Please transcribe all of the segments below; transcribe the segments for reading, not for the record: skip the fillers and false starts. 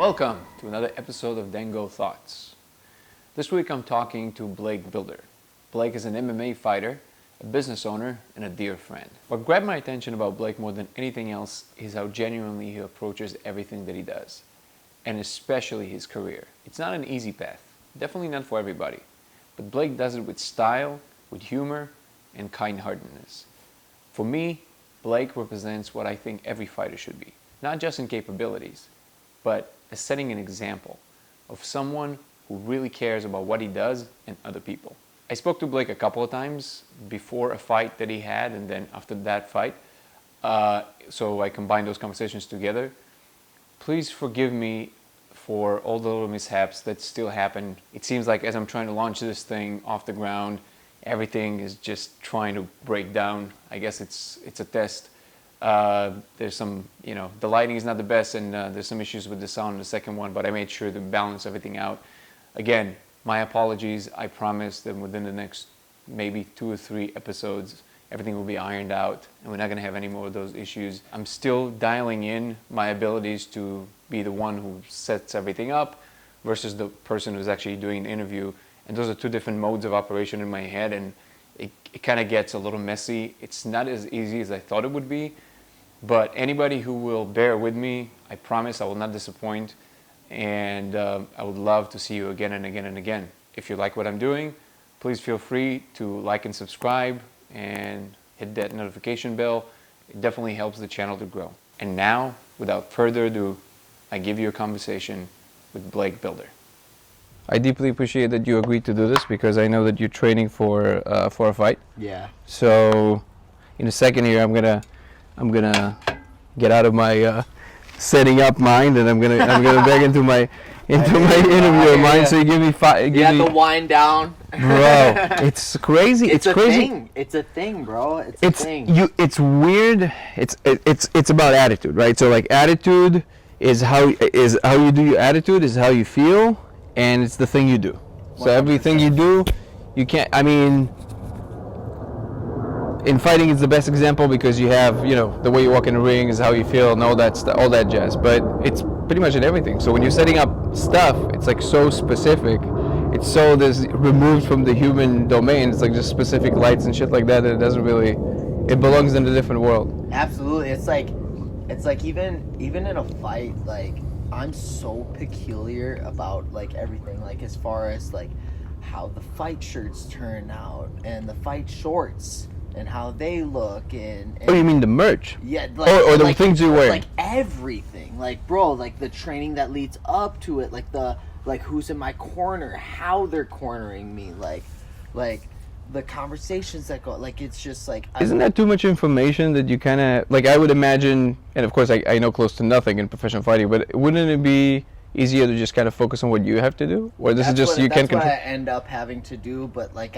Welcome to another episode of Dango Thoughts. This week I'm talking to Blake Bilder. Blake is an MMA fighter, a business owner, and a dear friend. What grabbed my attention about Blake more than anything else is how genuinely he approaches everything that he does, and especially his career. It's not an easy path, definitely not for everybody, but Blake does it with style, with humor, and kind-heartedness. For me, Blake represents what I think every fighter should be, not just in capabilities, but as setting an example of someone who really cares about what he does and other people. I spoke to Blake a couple of times before a fight that he had and then after that fight, so I combined those conversations together. Please forgive me for all the little mishaps that still happen. It seems like as I'm trying to launch this thing off the ground, everything is just trying to break down. I guess it's a test. There's some, the lighting is not the best, and there's some issues with the sound in the second one, but I made sure to balance everything out. Again, my apologies. I promise that within the next maybe 2 or 3 episodes, everything will be ironed out, and we're not going to have any more of those issues. I'm still dialing in my abilities to be the one who sets everything up versus the person who's actually doing the interview, and those are 2 different modes of operation in my head, and it kind of gets a little messy. It's not as easy as I thought it would be. But anybody who will bear with me, I promise I will not disappoint, and I would love to see you again and again and again. If you like what I'm doing, please feel free to like and subscribe and hit that notification bell. It definitely helps the channel to grow. And now, without further ado, I give you a conversation with Blake Bilder. I deeply appreciate that you agreed to do this because I know that you're training for a fight. Yeah. So, in a second here, I'm gonna get out of my setting up mind, and I'm gonna back into my interviewer mind. So you give me 5. You have to wind down, bro. It's crazy. It's crazy. Thing. It's a thing, bro. It's a thing. It's weird. It's about attitude, right? So like attitude is how you do your attitude is how you feel, and it's the thing you do. So 100%. Everything you do, you can't. I mean, in fighting, it's the best example because you have, the way you walk in the ring is how you feel and all that jazz. But it's pretty much in everything. So when you're setting up stuff, it's like so specific. It's so removed from the human domain. It's like just specific lights and shit like that. That it doesn't really. It belongs in a different world. Absolutely. It's like even in a fight, like I'm so peculiar about like everything. Like as far as like how the fight shirts turn out and the fight shorts. And how they look and oh, you mean the merch? Yeah, or the things you wear? Like everything, like bro, like the training that leads up to it, like who's in my corner, how they're cornering me, like the conversations that go, like it's just like. Isn't that too much information that you kind of like? I would imagine, and of course I know close to nothing in professional fighting, but wouldn't it be easier to just kind of focus on what you have to do, or this is just you can't control? That's what I end up having to do, but like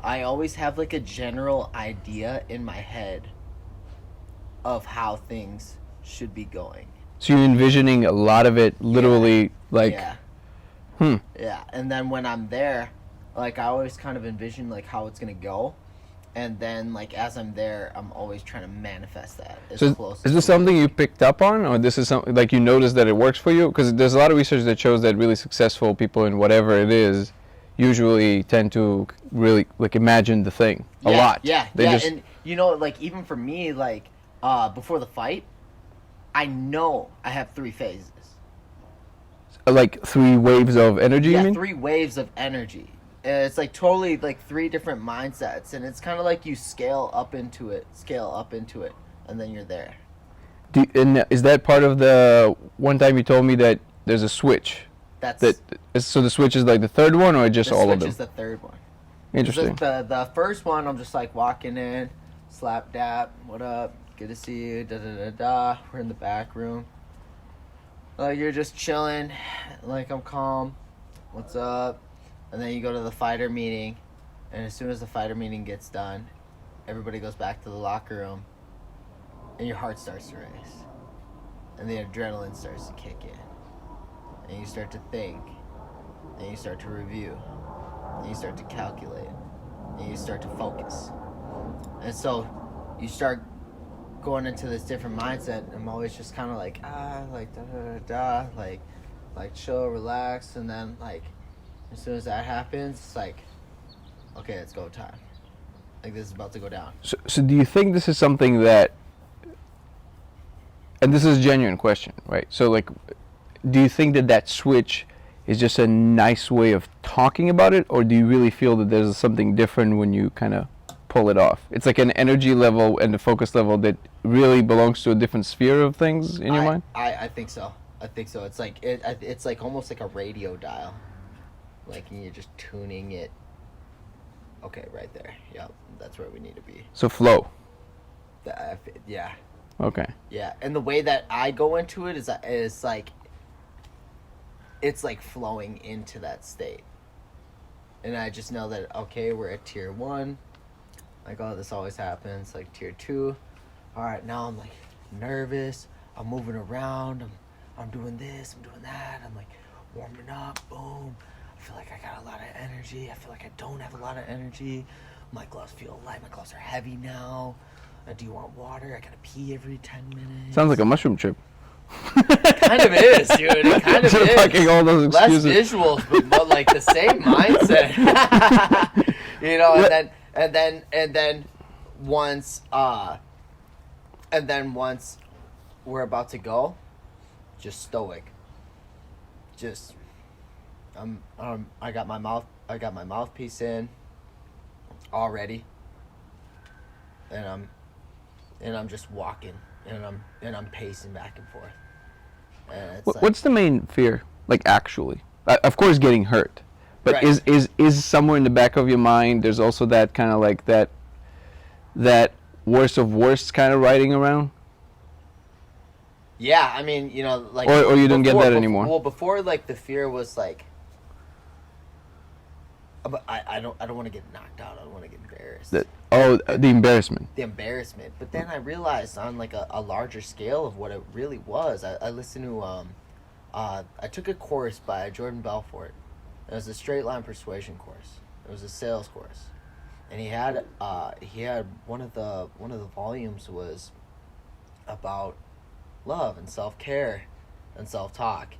I always have like a general idea in my head of how things should be going. So you're envisioning a lot of it literally Yeah, and then when I'm there, like I always kind of envision like how it's gonna go. And then like as I'm there, I'm always trying to manifest that as close as is this something you picked up on, or this is something like you noticed that it works for you? Because there's a lot of research that shows that really successful people in whatever it is usually tend to really like imagine the thing a lot. Yeah, and like even for me, like before the fight, I know I have 3 phases. Like 3 waves of energy. Yeah, you mean? 3 waves of energy. And it's like totally like 3 different mindsets, and it's kind of like you scale up into it, and then you're there. And is that part of the one time you told me that there's a switch? So the switch is like the 3rd one, or just all of them? The switch is the 3rd one. Interesting. The first one, I'm just like walking in, slap dap, what up, good to see you, da da da da. We're in the back room. Like you're just chilling, like I'm calm. What's up? And then you go to the fighter meeting, and as soon as the fighter meeting gets done, everybody goes back to the locker room, and your heart starts to race, and the adrenaline starts to kick in. And you start to think, and you start to review, and you start to calculate, and you start to focus. And so you start going into this different mindset. I'm always just kind of like like da da da da, like chill, relax, and then like as soon as that happens, it's like, okay, it's go time. Like this is about to go down. So do you think this is something that, and this is a genuine question, right? So like, do you think that switch is just a nice way of talking about it, or do you really feel that there's something different when you kind of pull it off? It's like an energy level and a focus level that really belongs to a different sphere of things in your mind? I think so. I think so. It's like it's like almost like a radio dial. Like you're just tuning it. Okay, right there. Yep, that's where we need to be. So flow. Yeah. Okay. Yeah, and the way that I go into it is like it's like flowing into that state. And I just know that, okay, we're at tier 1. Like, oh, this always happens. Like, tier 2. All right, now I'm, like, nervous. I'm moving around. I'm doing this. I'm doing that. I'm, like, warming up. Boom. I feel like I got a lot of energy. I feel like I don't have a lot of energy. My gloves feel light. My gloves are heavy now. Do you want water? I gotta pee every 10 minutes. Sounds like a mushroom trip. Kind of is, dude. It kind of is. Fucking all those excuses. Less visuals, but like the same mindset. You know, and then once we're about to go, just stoic. Just I got my mouthpiece in already, and I'm just walking. And I'm pacing back and forth. And it's What's the main fear? Like actually, of course, getting hurt. But right. is somewhere in the back of your mind? There's also that kind of like that worst of worst kind of riding around. Yeah, I mean, you know, like. Or you don't get that anymore. Well, before like the fear was like. But I don't want to get knocked out. I don't want to get embarrassed. The embarrassment. The embarrassment. But then I realized on like a larger scale of what it really was. I listened to I took a course by Jordan Belfort. It was a straight line persuasion course. It was a sales course, and he had one of the volumes was about love and self-care and self-talk,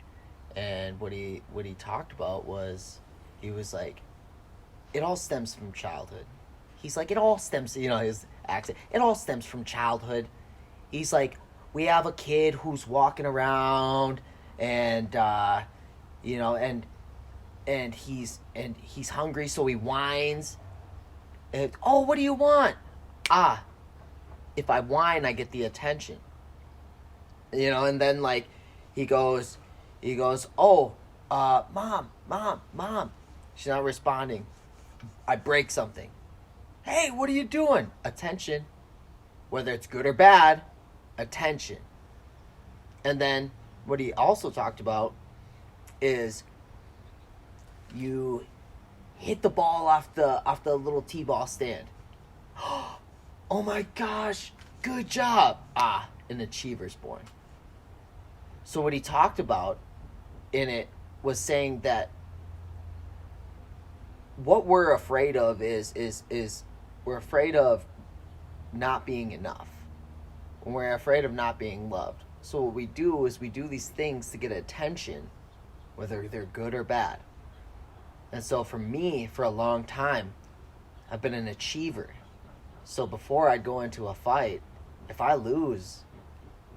and what he talked about was he was like, it all stems from childhood. He's like, it all stems, you know, his accent, it all stems from childhood. He's like, we have a kid who's walking around and, you know, and he's hungry, so he whines. And, oh, what do you want? If I whine, I get the attention. You know, and then like, he goes, oh, mom. She's not responding. I break something. Hey, what are you doing? Attention. Whether it's good or bad, attention. And then what he also talked about is you hit the ball off the little T-ball stand. Oh my gosh, good job. An achiever's born. So what he talked about in it was saying that what we're afraid of is we're afraid of not being enough. We're afraid of not being loved. So what we do is we do these things to get attention, whether they're good or bad. And so for me, for a long time, I've been an achiever. So before I'd go into a fight, if I lose,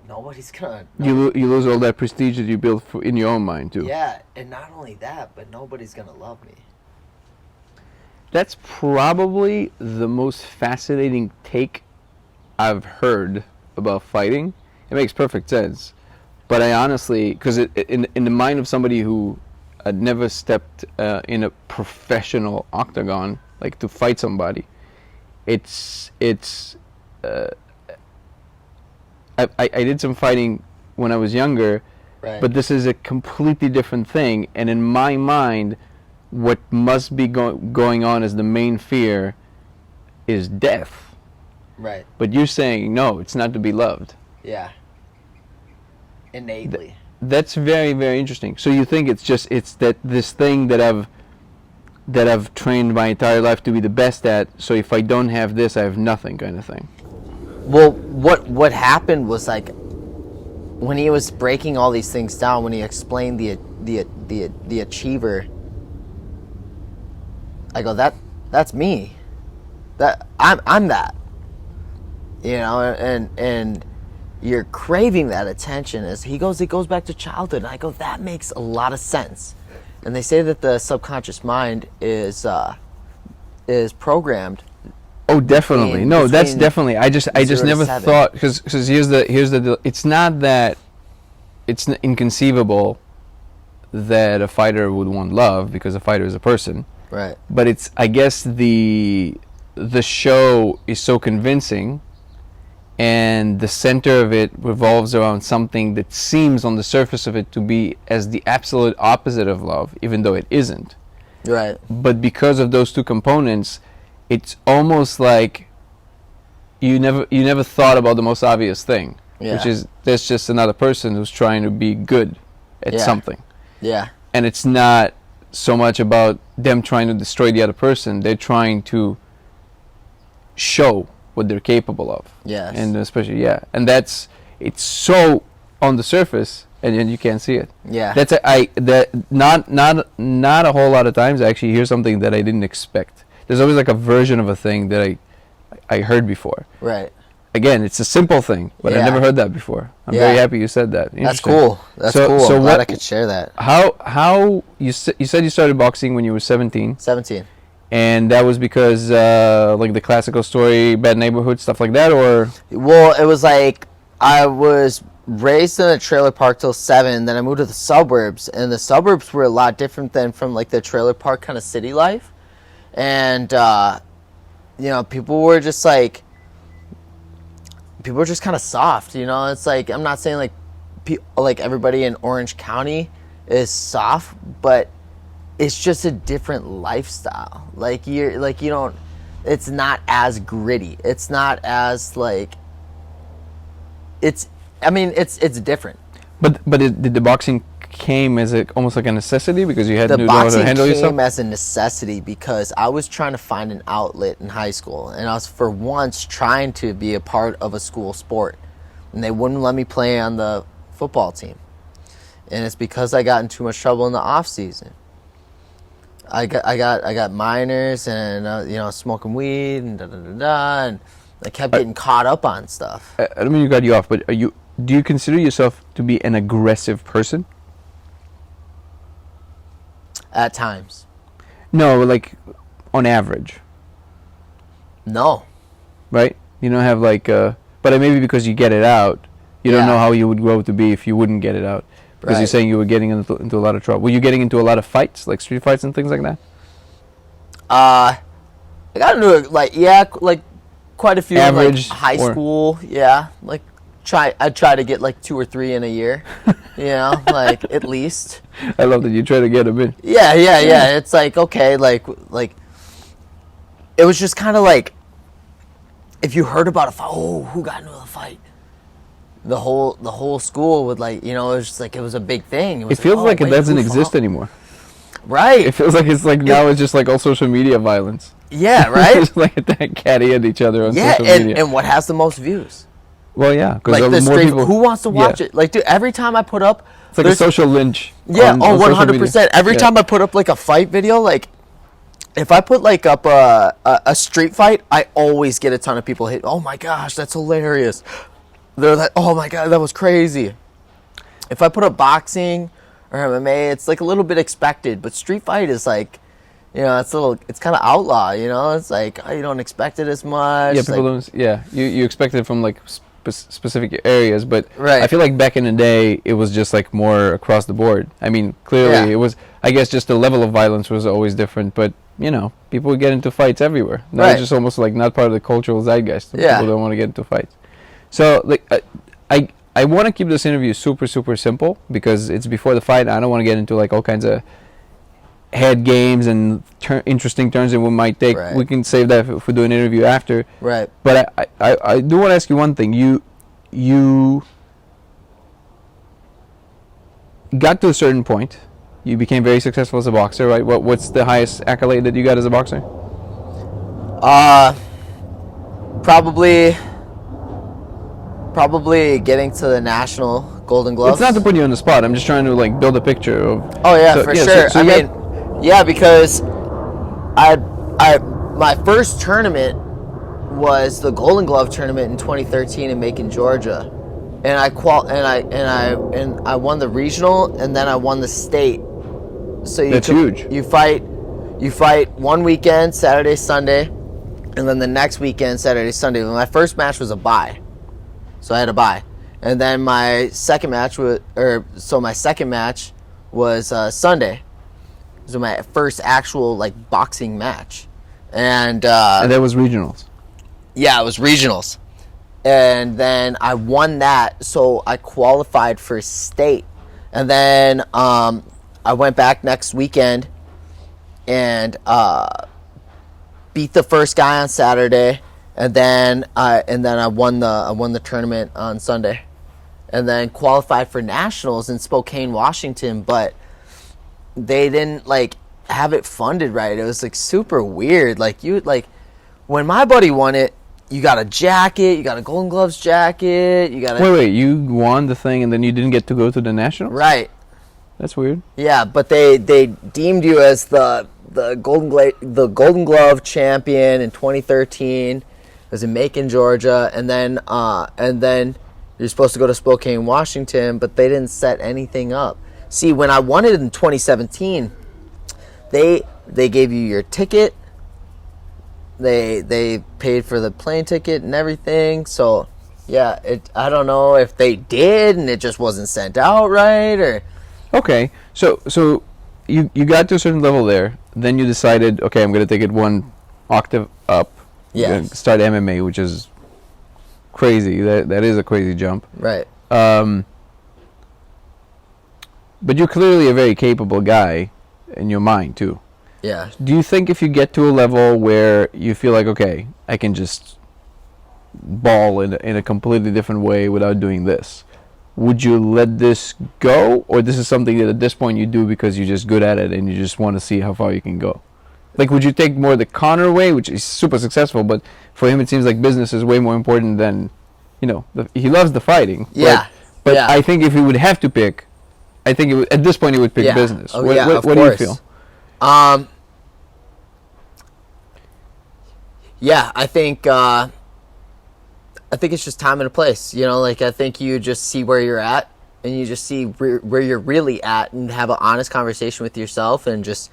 nobody's gonna... You lose all that prestige that you built in your own mind, too. Yeah, and not only that, but nobody's gonna love me. That's probably the most fascinating take I've heard about fighting. It makes perfect sense. But I honestly, because in the mind of somebody who had never stepped in a professional octagon, like to fight somebody, I did some fighting when I was younger, right. But this is a completely different thing. And in my mind, what must be going on as the main fear is death. Right. But you're saying, no, it's not to be loved. Yeah. Innately. That's very, very interesting. So you think it's that this thing that I've trained my entire life to be the best at, so if I don't have this, I have nothing kind of thing. Well, what happened was like when he was breaking all these things down, when he explained the achiever, I go, that's me. That I'm that. You know, and you're craving that attention. As he goes, it goes back to childhood. And I go, that makes a lot of sense. And they say that the subconscious mind is programmed. Oh, definitely. No, that's definitely. I just never thought, because here's the. It's not that it's inconceivable that a fighter would want love, because a fighter is a person. Right. But it's, I guess, the show is so convincing, and the center of it revolves around something that seems on the surface of it to be as the absolute opposite of love, even though it isn't. Right. But because of those two components, it's almost like you never thought about the most obvious thing, which is there's just another person who's trying to be good at something. Yeah. And it's not so much about them trying to destroy the other person. They're trying to show what they're capable of. Yes. And especially, and it's so on the surface, and then you can't see it. Yeah. Not a whole lot of times I actually hear something that I didn't expect. There's always like a version of a thing that I heard before. Right. Again, it's a simple thing, but I never heard that before. I'm very happy you said that. That's cool. That's cool. So I'm glad I could share that. How you said you started boxing when you were 17? 17. And that was because like the classical story, bad neighborhood, stuff like that, or? Well, it was like I was raised in a trailer park till 7, then I moved to the suburbs, and the suburbs were a lot different than from like the trailer park kind of city life. And you know, people were just kind of soft, you know. It's like, I'm not saying like everybody in Orange County is soft, but it's just a different lifestyle. Like you don't, it's not as gritty. It's not as like, it's different. But did the boxing came as almost like a necessity because you had to know how to handle yourself? The boxing came as a necessity because I was trying to find an outlet in high school, and I was for once trying to be a part of a school sport, and they wouldn't let me play on the football team, and it's because I got in too much trouble in the off season. I got minors and you know, smoking weed and and I kept getting caught up on stuff. I don't mean to cut you off, but do you consider yourself to be an aggressive person? At times. No, like on average. No. Right? You don't have like but maybe because you get it out, you don't know how you would grow to be if you wouldn't get it out. Because you're saying you were getting into a lot of trouble. Were you getting into a lot of fights, like street fights and things like that? I got into like quite a few. Average, like high school, like I try to get like 2 or 3 in a year, you know, like at least. I love that you try to get them in. Yeah. It's like, okay, like it was just kind of like, if you heard about a fight, who got into a fight? The whole school would, like, you know, it was just like, it was a big thing. It feels like it doesn't exist anymore. Right. It feels like it's like now it's just like all social media violence. Yeah, right. It's like attack catty at each other on social media. And what has the most views? Well, yeah, because like more people. Who wants to watch it? Like, dude, every time I put up, it's like a social lynch. Yeah, 100%. Every time I put up like a fight video, like if I put like up a street fight, I always get a ton of people hit. Oh my gosh, that's hilarious. They're like, oh my god, that was crazy. If I put up boxing or MMA, it's like a little bit expected, but street fight is like, you know, it's kind of outlaw, you know. It's like, you don't expect it as much. Yeah, people don't. Yeah, you expect it from like specific areas, but right. I feel like back in the day it was just like more across the board. I mean, clearly it was. I guess just the level of violence was always different, but you know, people would get into fights everywhere. Now it's just almost like not part of the cultural zeitgeist. People don't want to get into fights. So like, I want to keep this interview super simple because it's before the fight. I don't want to get into like all kinds of head games and interesting turns that we might take. Right. We can save that if we do an interview after. Right. But I do want to ask you one thing. You got to a certain point. You became very successful as a boxer, right? What's the highest accolade that you got as a boxer? Probably Probably getting to the national Golden Gloves. It's not to put you on the spot. I'm just trying to like build a picture of. Oh yeah, for sure. I mean, yeah, because my first tournament was the Golden Glove tournament in 2013 in Macon, Georgia, and I won the regional, and then I won the state. So that's huge. You fight one weekend, Saturday, Sunday, and then the next weekend, Saturday, Sunday. My first match was a bye, so I had a bye, and then my second match was Sunday. It was my first actual like boxing match, and that was regionals. Yeah, it was regionals. And then I won that, so I qualified for state. And then I went back next weekend and beat the first guy on Saturday, and then I won the tournament on Sunday. And then qualified for nationals in Spokane, Washington, but they didn't like have it funded right. It was like super weird. Like when my buddy won it, you got a jacket, you got a Golden Gloves jacket, you got a... Wait, you won the thing and then you didn't get to go to the nationals? Right. That's weird. Yeah, but they deemed you as the Golden Glove champion in 2013. It was in Macon, Georgia, and then you're supposed to go to Spokane, Washington, but they didn't set anything up. See, when I won it in 2017, they gave you your ticket. They paid for the plane ticket and everything. So, yeah, I don't know if they did and it just wasn't sent out right or... Okay, so you got to a certain level there. Then you decided, okay, I'm going to take it one octave up. Yeah. Start MMA, which is crazy. That is a crazy jump. Right. But you're clearly a very capable guy in your mind, too. Yeah. Do you think if you get to a level where you feel like, okay, I can just ball in a completely different way without doing this, would you let this go? Or this is something that at this point you do because you're just good at it and you just want to see how far you can go? Like, would you take more the Connor way, which is super successful, but for him it seems like business is way more important than, he loves the fighting. Yeah. But I think if he would have to pick, I think at this point he would pick business. Oh, What do you feel? Yeah, I think it's just time and a place. I think you just see where you're at, and you just see where you're really at, and have an honest conversation with yourself, and just,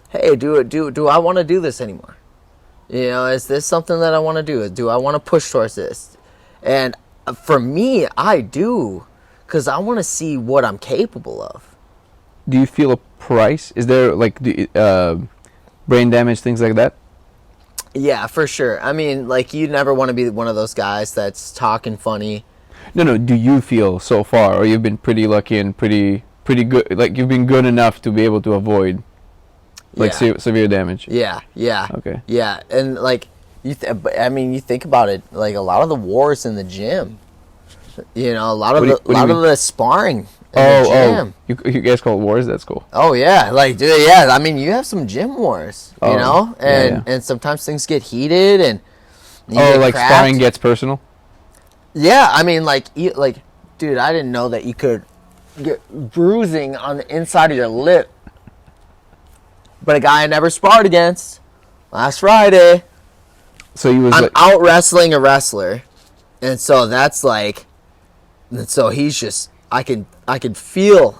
hey, do I want to do this anymore? Is this something that I want to do? Do I want to push towards this? And for me, I do, because I want to see what I'm capable of. Do you feel a price? Is there brain damage, things like that? Yeah, for sure. I mean, you never want to be one of those guys that's talking funny. No. Do you feel so far, or you've been pretty lucky and pretty good? Like you've been good enough to be able to avoid severe damage. Yeah. Okay. Yeah, and you think about it. Like a lot of the wars in the gym. A lot of the sparring. You guys call it wars? That's cool. Oh yeah, dude, yeah. I mean, you have some gym wars, and sometimes things get heated and sparring gets personal. Yeah, I mean, dude, I didn't know that you could get bruising on the inside of your lip. But a guy I never sparred against last Friday. So I'm out wrestling a wrestler, and so that's and so he's just. I could feel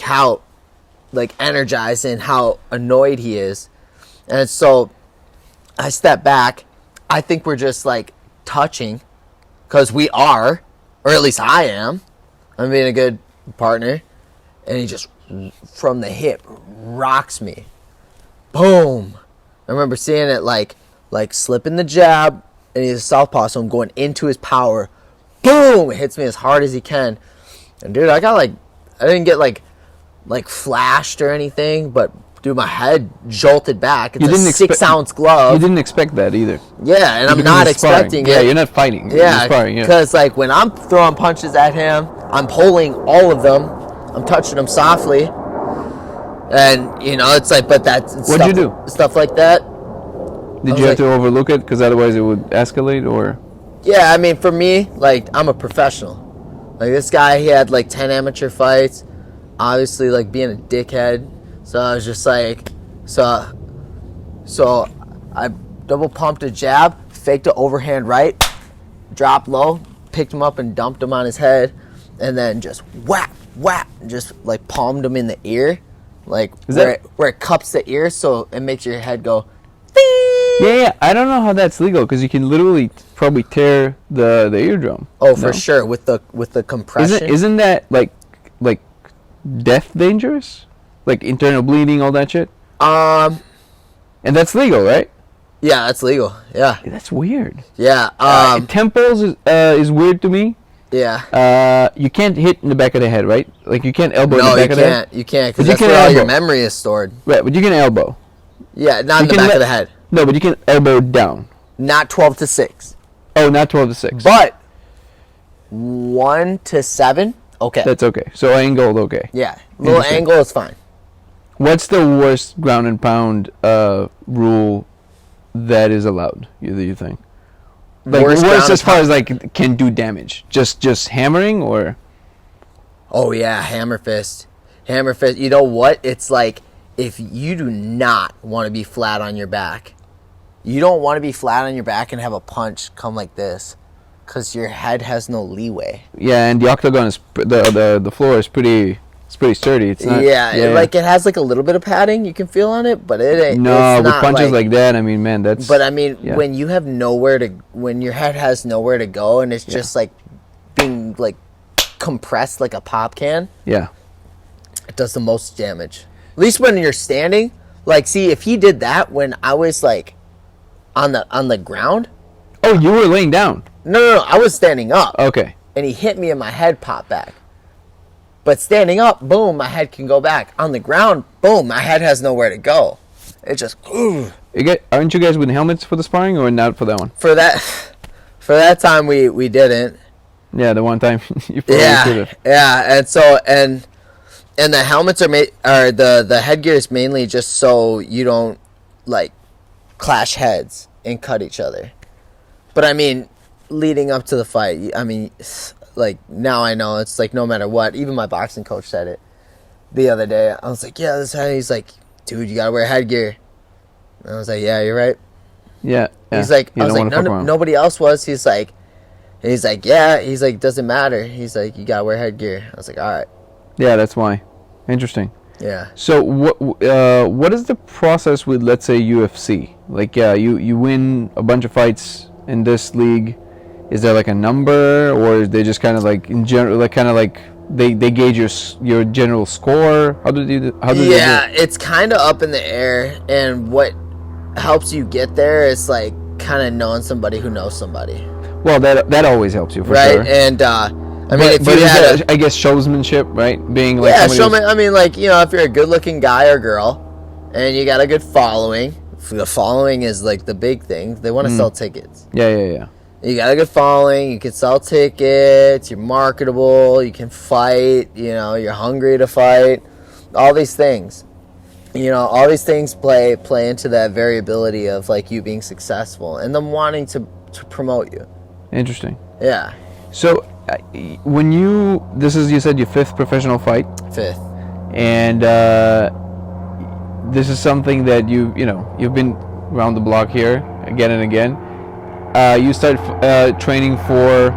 how energized and how annoyed he is. And so I step back. I think we're just touching, because we are, or at least I am. I'm being a good partner. And he just from the hip rocks me. Boom. I remember seeing it slipping the jab, and he's a southpaw, so I'm going into his power. Boom! It hits me as hard as he can. And dude, I didn't get flashed or anything, but dude, my head jolted back. It's a 6-ounce glove. You didn't expect that either. Yeah, and I'm not expecting it. Yeah, you're not fighting. Yeah, you're sparring, because when I'm throwing punches at him, I'm pulling all of them. I'm touching them softly, and it's but that's what'd you do? Stuff like that. Did you have to overlook it because otherwise it would escalate, or? Yeah, I mean, for me, like, I'm a professional. Like, this guy, he had, like, 10 amateur fights. Obviously, like, being a dickhead. So I was just like, so I double pumped a jab, faked an overhand right, dropped low, picked him up and dumped him on his head, and then just whap, whap, just, like, palmed him in the ear. Like, where it cups the ear, so it makes your head go, Yeah, I don't know how that's legal because you can literally probably tear the eardrum. Oh, for sure, with the compression. Isn't that like death dangerous? Like internal bleeding, all that shit? And that's legal, right? Yeah, that's legal. Yeah. That's weird. Yeah. Temples is weird to me. Yeah. You can't hit in the back of the head, right? Like you can't elbow in the back of the head. No, you can't, because that's where all your memory is stored. Right, but you can elbow. Yeah, not in the back of the head. No, but you can elbow down. Not 12 to 6. Oh, not 12 to 6. But 1 to 7, okay. That's okay. So angled, okay. Yeah, little angle is fine. What's the worst ground and pound rule that is allowed? You think? Like worst as far as like can do damage. Just hammering or? Oh yeah, hammer fist. Hammer fist. You know what? It's like if you do not want to be flat on your back, you don't want to be flat on your back and have a punch come like this, because your head has no leeway. Yeah, and the octagon is the floor is pretty. It's pretty sturdy. It's not. Yeah, like it has like a little bit of padding you can feel on it, but it ain't. No, with punches like that, I mean, man, that's. But I mean, when you have nowhere to, when your head has nowhere to go, and it's just like being like compressed like a pop can. Yeah. It does the most damage. At least when you're standing. Like, see, if he did that when I was like on the ground. Oh, you were laying down. No, I was standing up. Okay. And he hit me and my head popped back. But standing up, boom, my head can go back. On the ground, boom, my head has nowhere to go. It just, ooh. Aren't you guys with helmets for the sparring or not for that one? For that time, we didn't. Yeah, the one time you probably should have. Yeah, and so, and the helmets are the headgear is mainly just so you don't, like, clash heads and cut each other. But, I mean, leading up to the fight, I mean, like, now I know it's like no matter what. Even my boxing coach said it the other day. I was like, yeah, this head. He's like, dude, you gotta wear headgear. And I was like, yeah, you're right. Yeah. He's like, I was like, nobody else was. He's like, yeah. He's like, doesn't matter. He's like, you gotta wear headgear. I was like, all right. Yeah, that's why. Interesting. Yeah. So what is the process with, let's say, UFC? Like, you win a bunch of fights in this league. Is there like a number, or is they just kind of like in general, like kind of like they gauge your general score? How do they do? Yeah, it's kind of up in the air, and what helps you get there is like kind of knowing somebody who knows somebody. Well, that always helps you for right? sure. And I mean, if you had, I guess showsmanship, right? Being like showman. I mean, like, you know, if you're a good-looking guy or girl, and you got a good following, the following is like the big thing. They want to sell tickets. Yeah. You got a good following, you can sell tickets, you're marketable, you can fight, you know, you're hungry to fight, all these things. You know, all these things play into that variability of, like, you being successful and them wanting to promote you. Interesting. Yeah. So, when you said your 5th professional fight? 5th. And this is something that you've been around the block here again and again. You start training for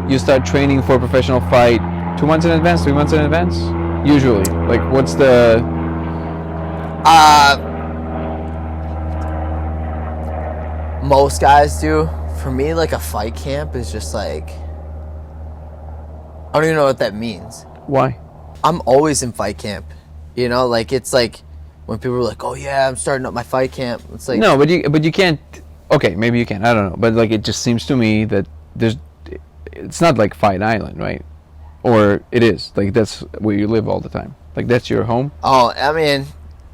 a professional fight 2 months in advance, 3 months in advance? Usually. Like, what's the... Most guys do. For me, like, a fight camp is just like... I don't even know what that means. Why? I'm always in fight camp. You know, like, it's like when people are like, oh yeah, I'm starting up my fight camp. It's like... No, but you can't... Okay, maybe you can. I don't know. But, like, it just seems to me that it's not like Fight Island, right? Or it is. Like, that's where you live all the time. Like, that's your home? Oh, I mean,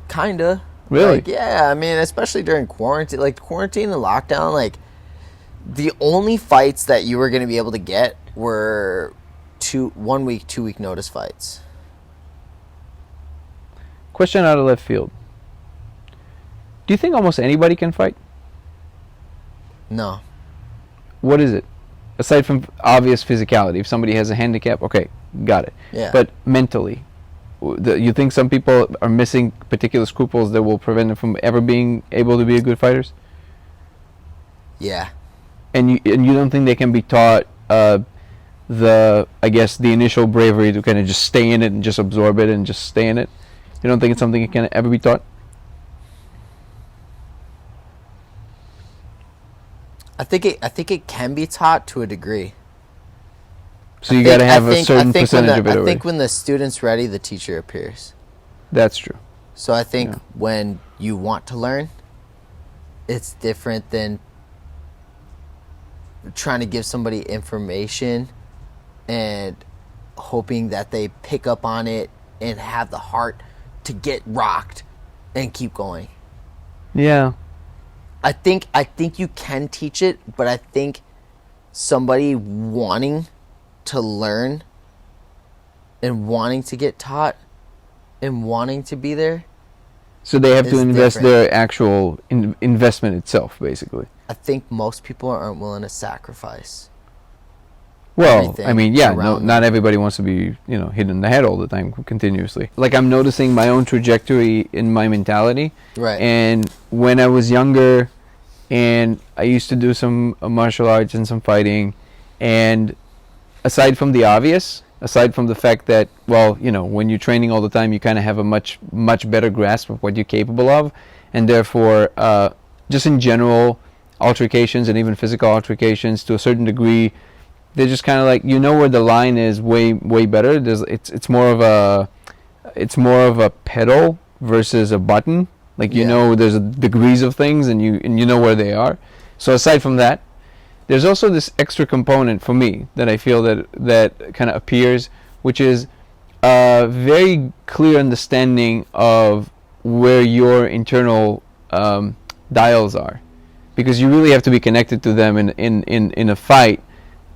kinda. Really? Like, yeah, I mean, especially during quarantine. Like, quarantine and lockdown, like, the only fights that you were going to be able to get were 1 week, 2 week notice fights. Question out of left field. Do you think almost anybody can fight? No. what is it? Aside from obvious physicality, if somebody has a handicap, okay, got it. Yeah. But mentally, you think some people are missing particular scruples that will prevent them from ever being able to be a good fighters? Yeah. And you don't think they can be taught the initial bravery to kind of just stay in it and just absorb it and just stay in it? You don't think it's something that can ever be taught? I think it can be taught to a degree. So you got to have a certain percentage of it already. I think when the student's ready, the teacher appears. That's true. So I think when you want to learn, it's different than trying to give somebody information and hoping that they pick up on it and have the heart to get rocked and keep going. Yeah. I think you can teach it, but I think somebody wanting to learn and wanting to get taught and wanting to be there. So they have to invest their actual investment itself, basically. I think most people aren't willing to sacrifice. Well, I mean, not everybody wants to be, hit in the head all the time continuously. Like, I'm noticing my own trajectory in my mentality. Right. And when I was younger, and I used to do some martial arts and some fighting, and aside from the obvious, aside from the fact that, well, when you're training all the time, you kind of have a much better grasp of what you're capable of, and therefore, just in general, altercations and even physical altercations to a certain degree, they're just kind of like, where the line is way better. It's more of a pedal versus a button. Like there's degrees of things, and you know where they are. So aside from that, there's also this extra component for me that I feel that kind of appears, which is a very clear understanding of where your internal dials are, because you really have to be connected to them in a fight.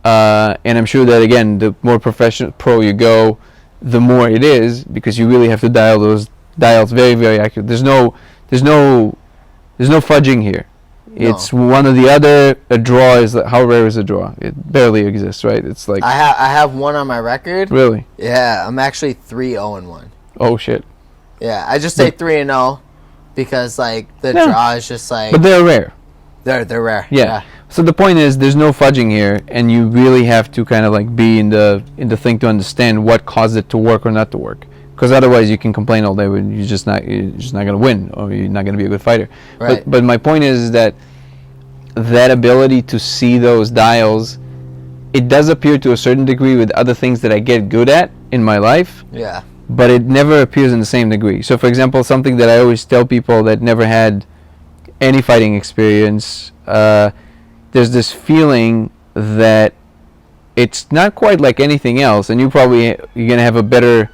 And I'm sure that, again, the more pro you go, the more it is, because you really have to dial those dials very, very accurate. There's no fudging here. No. It's one or the other. A draw is how rare is a draw? It barely exists, right? It's like I have one on my record. Really? Yeah, I'm actually 3-0-1. Oh shit. Yeah, I just say 3-0 because like the draw is just like. But they're rare. They're rare. Yeah. So the point is, there's no fudging here, and you really have to kind of like be in the thing to understand what caused it to work or not to work. Because otherwise, you can complain all day, but you're just not going to win, or you're not going to be a good fighter. Right. But my point is that ability to see those dials, it does appear to a certain degree with other things that I get good at in my life. Yeah. But it never appears in the same degree. So, for example, something that I always tell people that never had any fighting experience, there's this feeling that it's not quite like anything else, and you're going to have a better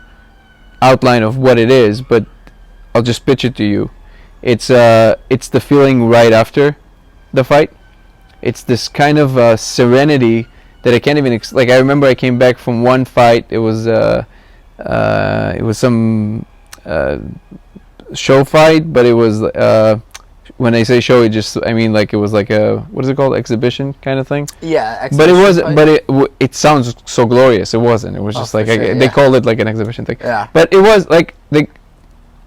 outline of what it is, but I'll just pitch it to you. It's the feeling right after the fight. It's this kind of serenity that I can't even like. I remember I came back from one fight. It was some show fight, but it was when I say show, I mean like it was like a, what is it called, exhibition kind of thing. Yeah, exhibition. But it sounds so glorious. It wasn't. It was just like they called it like an exhibition thing. Yeah. But it was like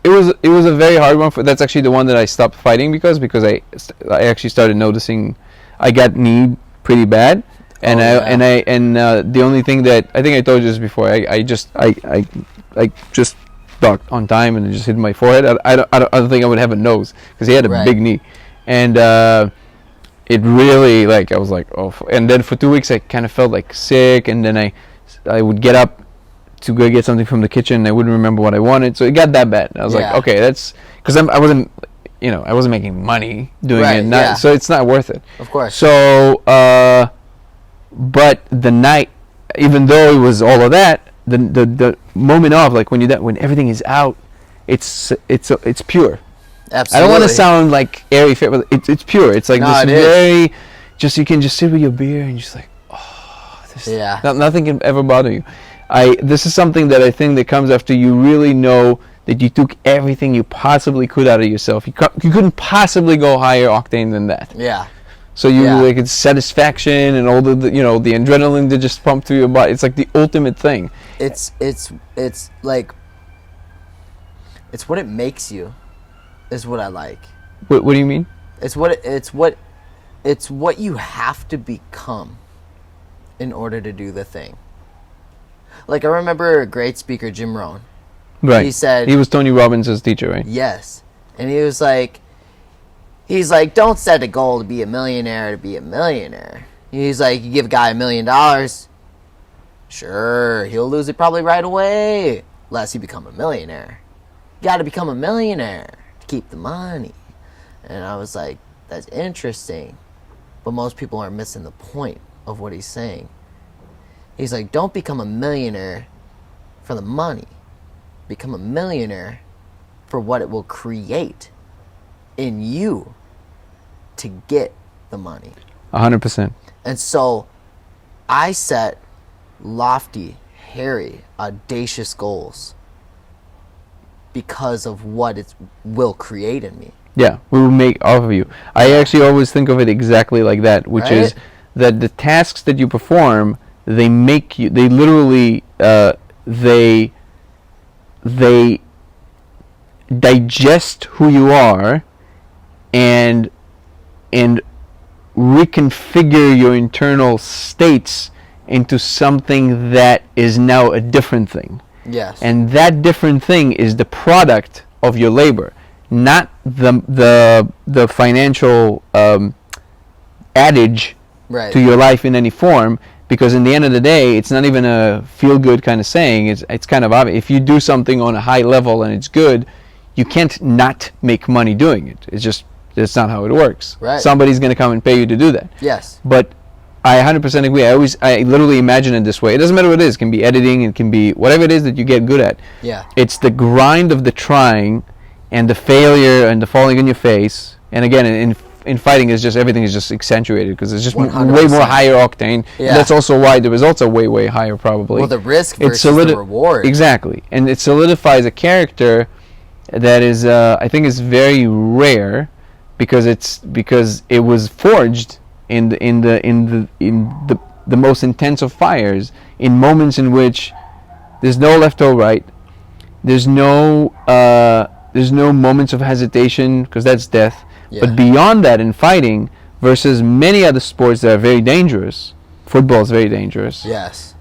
it was a very hard one. That's actually the one that I stopped fighting because I actually started noticing I got kneed pretty bad, and the only thing that I think I told you this before, I just ducked on time and it just hit my forehead. I don't think I would have a nose because he had a big knee, and it really, like, I was like, oh. And then for 2 weeks I kind of felt like sick, and then I would get up to go get something from the kitchen and I wouldn't remember what I wanted, so it got that bad. And I was like, okay, that's because I wasn't making money doing it, so it's not worth it. Of course. So but the night, even though it was all of that, the moment of, like, when everything is out, it's pure. Absolutely. I don't want to sound like airy fair, but it's pure. It's like very, just, you can just sit with your beer and just like, nothing can ever bother you. This is something that I think that comes after you really know that you took everything you possibly could out of yourself. You couldn't possibly go higher octane than that. Yeah. So you like it's satisfaction and all the you know the adrenaline that just pump through your body. It's like the ultimate thing. It's like it's what it makes you, is what I like. What do you mean? It's what you have to become in order to do the thing. Like I remember a great speaker, Jim Rohn. Right. He said he was Tony Robbins' teacher, right? Yes, and he was like. He's like, don't set a goal to be a millionaire. He's like, you give a guy $1 million, sure, he'll lose it probably right away, unless he become a millionaire. You got to become a millionaire to keep the money. And I was like, that's interesting, but most people are missing the point of what he's saying. He's like, don't become a millionaire for the money. Become a millionaire for what it will create in you to get the money. 100%. And so I set lofty, hairy, audacious goals because of what it will create in me. Yeah, we will make off of you. I actually always think of it exactly like that, which is that the tasks that you perform, they make you, they literally, they digest who you are and reconfigure your internal states into something that is now a different thing. Yes. And that different thing is the product of your labor, not the financial adage to your life in any form. Because in the end of the day, it's not even a feel-good kind of saying. It's kind of obvious. If you do something on a high level and it's good, you can't not make money doing it. It's not how it works. Right. Somebody's going to come and pay you to do that. Yes. But I 100% agree. I literally imagine it this way. It doesn't matter what it is. It can be editing. It can be whatever it is that you get good at. Yeah. It's the grind of the trying and the failure and the falling on your face. And again, in fighting, is just everything is just accentuated because it's just way more higher octane. Yeah. That's also why the results are way higher probably. Well, the risk versus the reward. Exactly. And it solidifies a character that is I think is very rare because it was forged in the most intense of fires, in moments in which there's no left or right, there's no moments of hesitation because that's death. Yeah. But beyond that, in fighting versus many other sports that are very dangerous, football is very dangerous. Yes.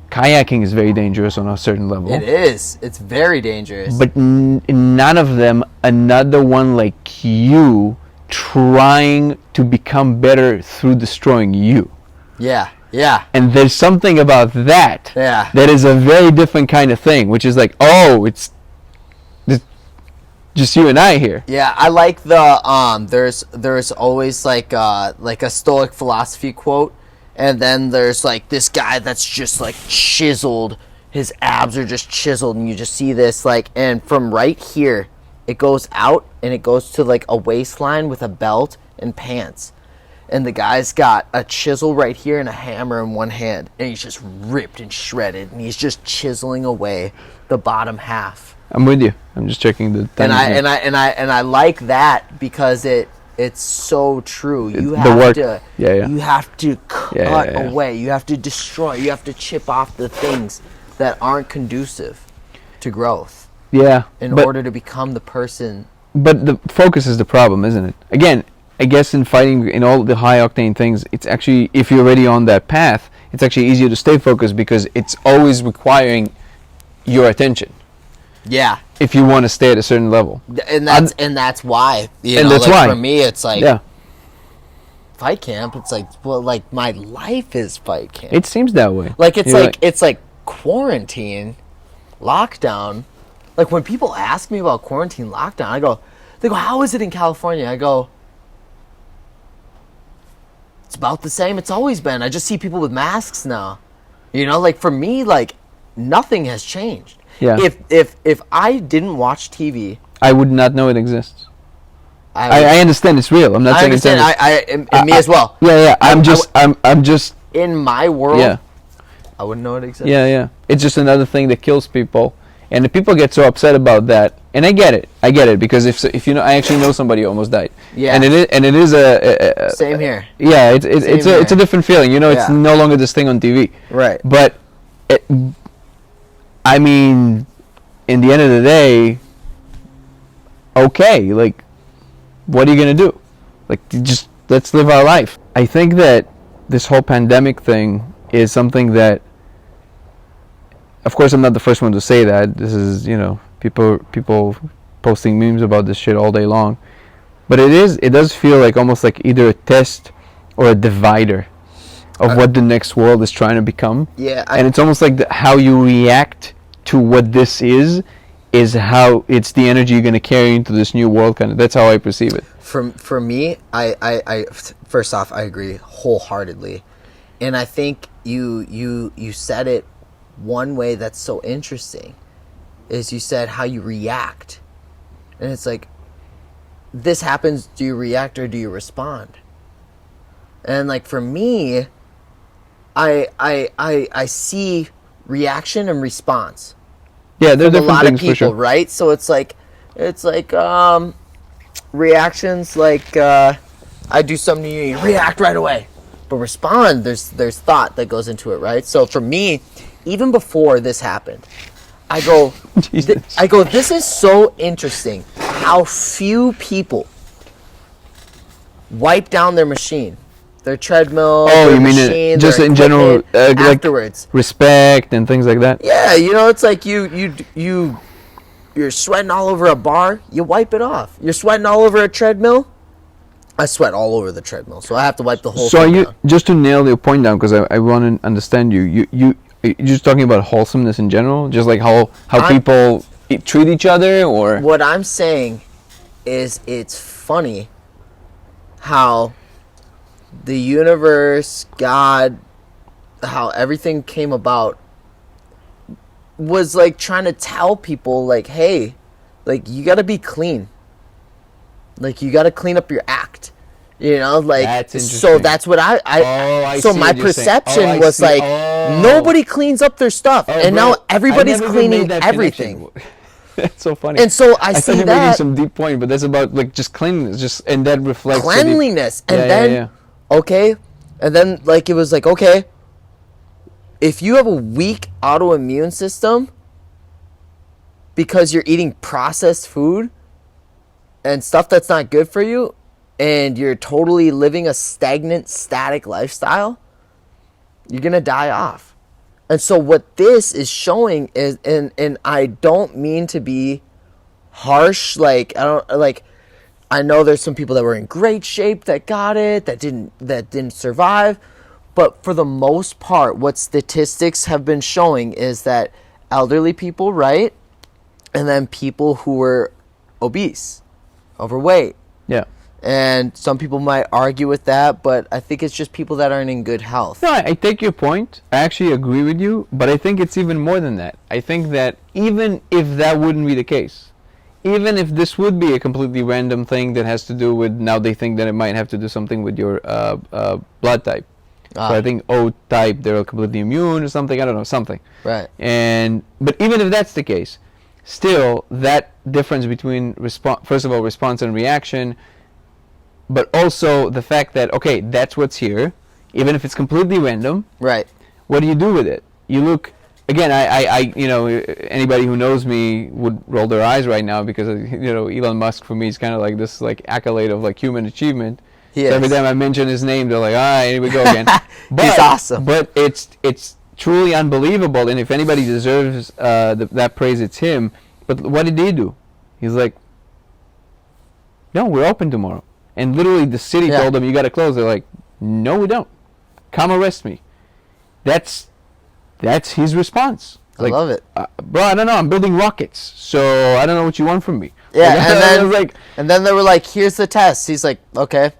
Kayaking is very dangerous on a certain level. It is. It's very dangerous. But none of them, another one like you, trying to become better through destroying you. Yeah. Yeah. And there's something about that that is a very different kind of thing, which is like, oh, it's just you and I here. Yeah, I like the there's always like a Stoic philosophy quote, and then there's like this guy that's just like chiseled. His abs are just chiseled, and you just see this like, and from right here, it goes out and it goes to like a waistline with a belt and pants. And the guy's got a chisel right here and a hammer in one hand, and he's just ripped and shredded, and he's just chiseling away the bottom half. I'm with you. I'm just checking the time. And I like that because it's so true. You have to you have to cut away. You have to destroy. You have to chip off the things that aren't conducive to growth. Yeah. In order to become the person. But the focus is the problem, isn't it? Again, I guess in fighting, in all the high octane things, it's actually, if you're already on that path, it's actually easier to stay focused because it's always requiring your attention. Yeah. If you want to stay at a certain level. And that's why. That's why. For me, it's like fight camp. It's like, well, like my life is fight camp. It seems that way. Like it's like quarantine, lockdown. Like when people ask me about quarantine lockdown, they go, how is it in California? I go, it's about the same it's always been. I just see people with masks now. Like for me, like nothing has changed. Yeah. If I didn't watch TV, I would not know it exists. I understand it's real. I'm not saying it's me as well. Yeah. I'm just in my world. Yeah. I wouldn't know it exists. Yeah. It's just another thing that kills people, and the people get so upset about that. And I get it because if I actually know somebody who almost died, Yeah. And it is a Same here. Yeah, it's a different feeling. It's Yeah. no longer this thing on TV. Right. But I mean, in the end of the day, okay, like, what are you gonna do? Like, just let's live our life. I think that this whole pandemic thing is something that, of course, I'm not the first one to say that. This is, people posting memes about this shit all day long. But it does feel like almost like either a test or a divider of what the next world is trying to become. Yeah. And it's almost like how you react to what this is how it's the energy you're going to carry into this new world. Kind of. That's how I perceive it. For me, I first off, I agree wholeheartedly. And I think you said it one way that's so interesting is you said how you react. And it's like, this happens, do you react or do you respond? And like for me, I see reaction and response. Yeah, there are from a different lot of things people, for sure. right? So it's like reactions like I do something to you, you react right away. But respond, there's thought that goes into it, right? So for me, even before this happened, I go, this is so interesting how few people wipe down their machine, their treadmill, their machine, just their in general, afterwards. Like respect and things like that? Yeah, it's like you're sweating all over a bar, you wipe it off. You're sweating all over a treadmill, I sweat all over the treadmill, so I have to wipe the whole thing down. Just to nail your point down, because I want to understand you're just talking about wholesomeness in general, just like how people treat each other, or what I'm saying is it's funny how the universe, God, how everything came about was like trying to tell people like, hey, like you got to be clean. Like you got to clean up your act. Like that's so that's what I so my perception was like nobody cleans up their stuff, and bro, now everybody's cleaning everything. That's so funny. And so I see you're that making some deep point, but that's about like just cleanliness, and that reflects cleanliness, okay, and then like it was like, okay, if you have a weak autoimmune system because you're eating processed food and stuff that's not good for you, and you're totally living a stagnant, static lifestyle, you're gonna die off. And so what this is showing is, and I don't mean to be harsh, like I know there's some people that were in great shape that got it, that didn't survive, but for the most part, what statistics have been showing is that elderly people, right, and then people who were obese, overweight. Yeah. And some people might argue with that, but I think it's just people that aren't in good health. No, I take your point. I actually agree with you, but I think it's even more than that. I think that even if that wouldn't be the case, even if this would be a completely random thing that has to do with, now they think that it might have to do something with your blood type. So I think O type, they're completely immune or something, I don't know, something. Right. But even if that's the case, still, that difference between, first of all, response and reaction, but also the fact that, okay, that's what's here, even if it's completely random. Right. What do you do with it? You look, again, I anybody who knows me would roll their eyes right now, because, Elon Musk for me is kind of like this like accolade of like human achievement. So every time I mention his name, they're like, all right, here we go again. But, he's awesome. But it's truly unbelievable, and if anybody deserves that praise, it's him. But what did he do? He's like, no, we're open tomorrow. And literally the city told them, you got to close. They're like, no, we don't. Come arrest me. That's his response. I love it. Bro, I don't know. I'm building rockets, so I don't know what you want from me. Yeah, and then they were like, here's the test. He's like, okay,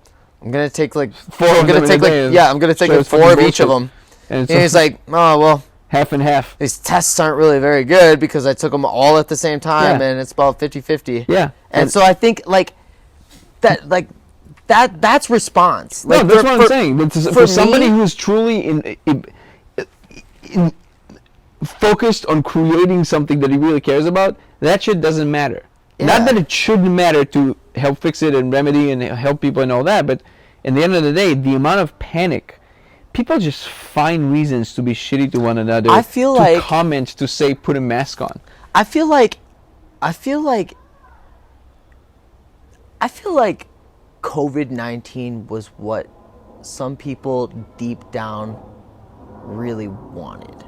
I'm going to take like 4 of them in a day. I'm going to take like 4 of each of them. And he's like, oh, well, half and half. These tests aren't really very good because I took them all at the same time, and it's about 50-50. Yeah. And so I think that's response. Like, no, that's what I'm saying. For somebody who's truly in focused on creating something that he really cares about, that shit doesn't matter. Yeah. Not that it shouldn't matter to help fix it and remedy and help people and all that. But at the end of the day, the amount of panic, people just find reasons to be shitty to one another. I feel to like comment, to say put a mask on. I feel like COVID-19 was what some people deep down really wanted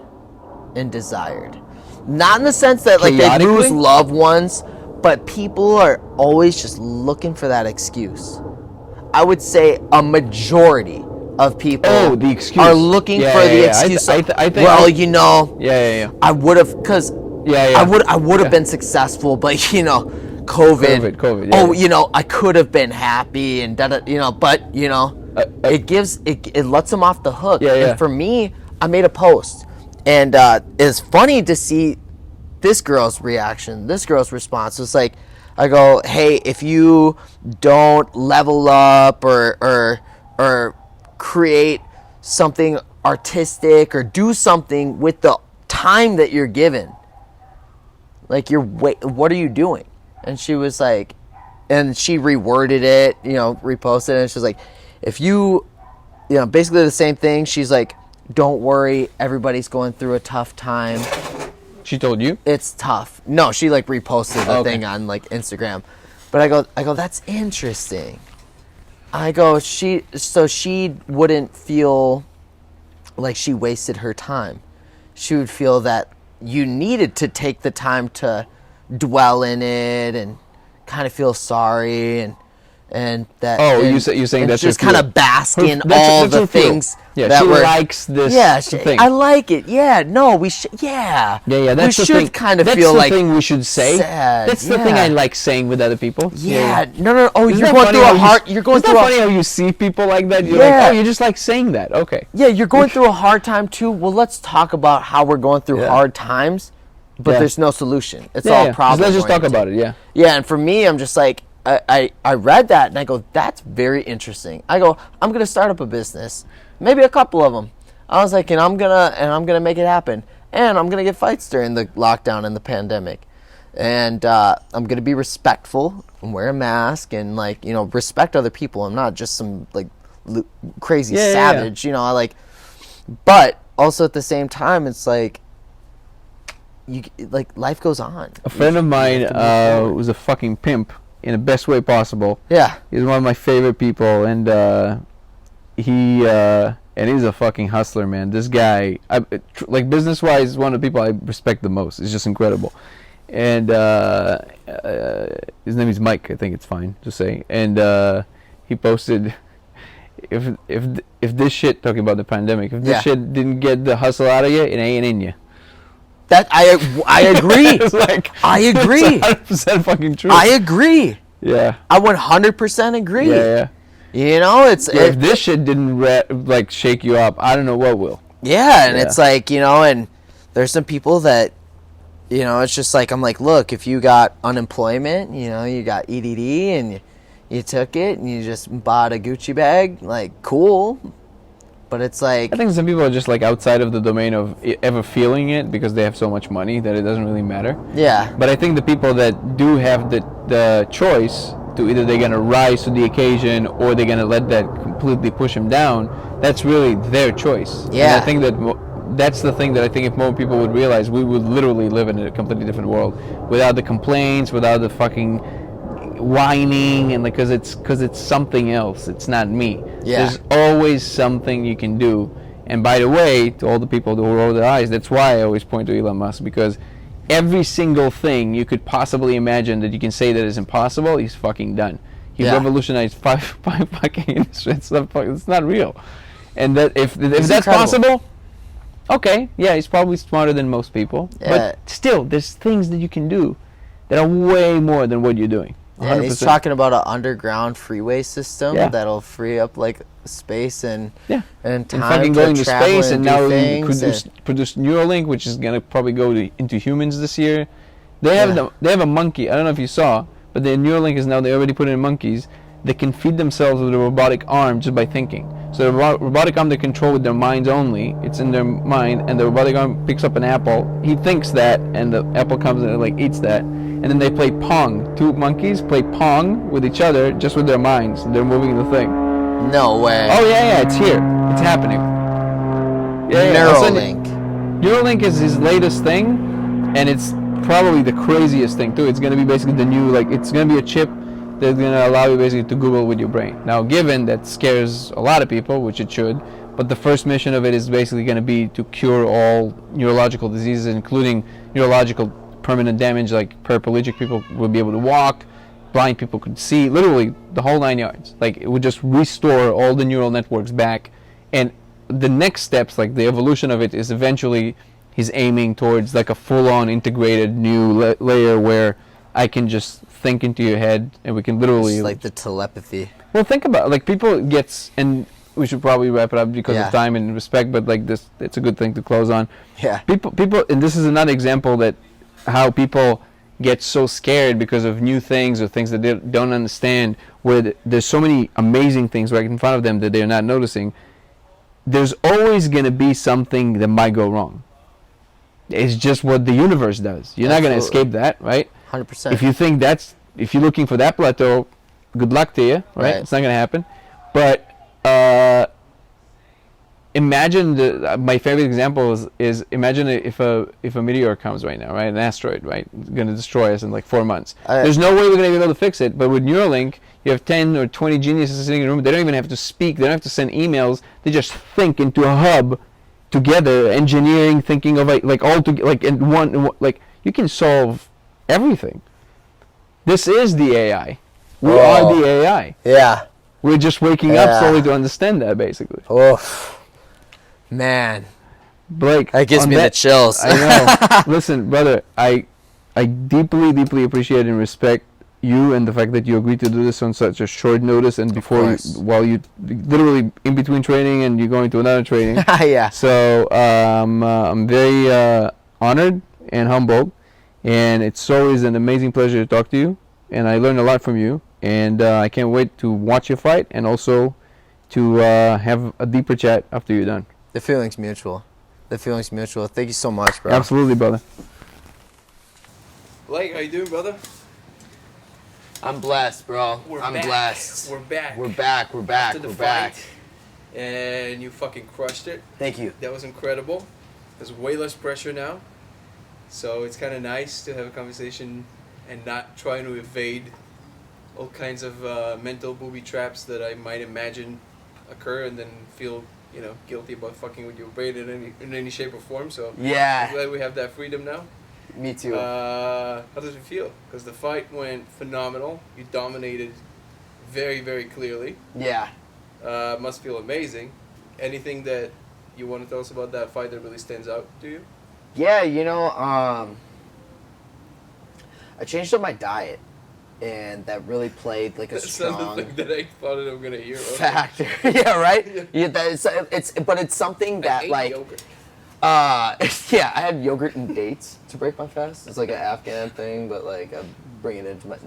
and desired. Not in the sense that like they lose loved ones, but people are always just looking for that excuse. I would say a majority of people are looking for the excuse. I think, well, you know, I would have, because I would have been successful, but you know, COVID, oh, you know, I could have been happy and you know, but you know, it lets them off the hook. And for me, I made a post, and it's funny to see this girl's reaction, this girl's response. It's like, I go, hey, if you don't level up or create something artistic or do something with the time that you're given, like what are you doing? And she was like, and she reworded it, you know, reposted it, and she's like, if you know, basically the same thing. She's like, don't worry, everybody's going through a tough time. She told you? It's tough. No, she like reposted the thing on like Instagram. But I go, that's interesting. I go, she wouldn't feel like she wasted her time. She would feel that you needed to take the time to dwell in it and kind of feel sorry and that. Oh, you're saying that's just kind of bask in all the things. Yeah, that she likes this. Yeah, thing. I like it. Yeah, no, we should. Yeah, That's we the thing. Kind of feel like that's the thing we should say. Sad. That's the thing I like saying with other people. Yeah. No. Oh, you're going through a hard. You're going through. Isn't that funny how you see people like that? You're like, oh, you just like saying that. Okay. Yeah, you're going through a hard time too. Well, let's talk about how we're going through hard times, but there's no solution. It's all problem. Let's just talk about it. Yeah. Yeah, and for me, I'm just like, I read that and I go, that's very interesting. I go, I'm gonna start up a business, maybe a couple of them. I was like, and I'm gonna make it happen, and I'm gonna get fights during the lockdown and the pandemic, and I'm gonna be respectful and wear a mask and like, you know, respect other people. I'm not just some like crazy savage, you know. I like, but also at the same time, it's like, life goes on. A friend of mine was a fucking pimp in the best way possible. Yeah. He's one of my favorite people, and he's a fucking hustler, man. This guy, like business-wise, is one of the people I respect the most. It's just incredible. And his name is Mike. I think it's fine to say. And he posted, if this shit, talking about the pandemic, if this shit didn't get the hustle out of you, it ain't in you. That I agree. It's like, I agree. It's 100% fucking true. I agree. Yeah. I 100% agree. Yeah. You know, if this shit didn't like shake you up, I don't know what will. Yeah, and it's like, you know, and there's some people that, you know, it's just like, I'm like, look, if you got unemployment, you know, you got EDD and you took it and you just bought a Gucci bag, like, cool. But it's like, I think some people are just like outside of the domain of ever feeling it because they have so much money that it doesn't really matter. Yeah. But I think the people that do have the choice to either they're gonna rise to the occasion or they're gonna let that completely push them down, that's really their choice. Yeah. And I think that's the thing that I think if more people would realize, we would literally live in a completely different world without the complaints, without the fucking whining, and because it's something else. It's not me. Yeah. There's always something you can do. And by the way, to all the people who roll their eyes, that's why I always point to Elon Musk, because every single thing you could possibly imagine that you can say that is impossible, he's fucking done. He revolutionized five fucking industries. It's not real. And that if that's incredible. Possible, okay, yeah, he's probably smarter than most people. Yeah. But still, there's things that you can do that are way more than what you're doing. 100%. Yeah, he's talking about an underground freeway system that'll free up like space and time and fucking going to space, and now produce Neuralink, which is gonna probably go into humans this year. They have a monkey. I don't know if you saw, but the Neuralink is now, they already put it in monkeys. They can feed themselves with a robotic arm just by thinking. So the robotic arm they control with their minds only. It's in their mind, and the robotic arm picks up an apple. He thinks that, and the apple comes and like eats that. and then they play Pong. Two monkeys play Pong with each other, just with their minds. They're moving the thing. No way. Oh yeah, it's here. It's happening. Neuralink. Neuralink is his latest thing, and it's probably the craziest thing too. It's going to be basically the new, like, it's going to be a chip that's going to allow you basically to Google with your brain. Now, given that scares a lot of people, which it should, but the first mission of it is basically going to be to cure all neurological diseases, including neurological permanent damage, like paraplegic people will be able to walk, blind people could see, literally the whole 9 yards. Like, it would just restore all the neural networks back. And the next steps, like the evolution of it, is eventually he's aiming towards like a full-on integrated new layer where I can just think into your head and we can literally... It's like the telepathy. Well, think about, like, people gets, and we should probably wrap it up because of time and respect, but like this, it's a good thing to close on. Yeah. People, and this is another example that how people get so scared because of new things or things that they don't understand, where there's so many amazing things right in front of them that they're not noticing. There's always going to be something that might go wrong. It's just what the universe does. You're not going to escape that, right? 100%. If you're looking for that plateau, good luck to you, right? It's not going to happen. But imagine my favorite example is imagine if a meteor comes right now, right? An asteroid, right? It's going to destroy us in like 4 months. There's no way we're going to be able to fix it. But with Neuralink, you have 10 or 20 geniuses sitting in a room. They don't even have to speak. They don't have to send emails. They just think into a hub together, engineering, thinking of like all together, like in one, like you can solve everything. This is the AI. We are the AI. Yeah. We're just waking up slowly to understand that, basically. Oh, man. Blake, that gives me the chills. I know. Listen, brother, I deeply, deeply appreciate and respect you and the fact that you agreed to do this on such a short notice and while you literally in between training and you're going to another training. Yeah. So I'm very honored and humbled, and it's always an amazing pleasure to talk to you, and I learned a lot from you, and I can't wait to watch you fight and also to have a deeper chat after you're done. The feeling's mutual. The feeling's mutual. Thank you so much, bro. Absolutely, brother. Blake, how you doing, brother? I'm blessed, bro. I'm blessed. We're back. We're back. We're back. After the We're back. fight, and you fucking crushed it. Thank you. That was incredible. There's way less pressure now. So it's kind of nice to have a conversation and not trying to evade all kinds of mental booby traps that I might imagine occur and then feel, guilty about fucking with your brain in any shape or form. So Yeah. I'm glad we have that freedom now. Me too. How does it feel? Because the fight went phenomenal. You dominated very, very clearly. Yeah. Must feel amazing. Anything that you want to tell us about that fight that really stands out to you? Yeah, I changed up my diet, and that really played like a That's strong something that I thought I'm gonna hear. factor. Yeah, right. Yeah, but it's something that like. Yogurt. Yeah, I had yogurt and dates to break my fast. It's like an Afghan thing, but like I'm bringing it into my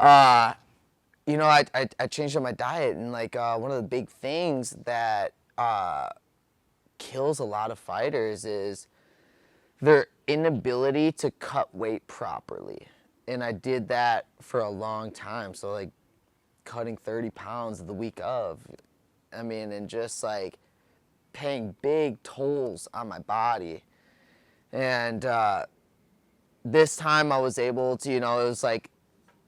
I changed up my diet, and like one of the big things that kills a lot of fighters is their inability to cut weight properly. And I did that for a long time. So like cutting 30 pounds the week of, and just like paying big tolls on my body. And this time I was able to, it was like,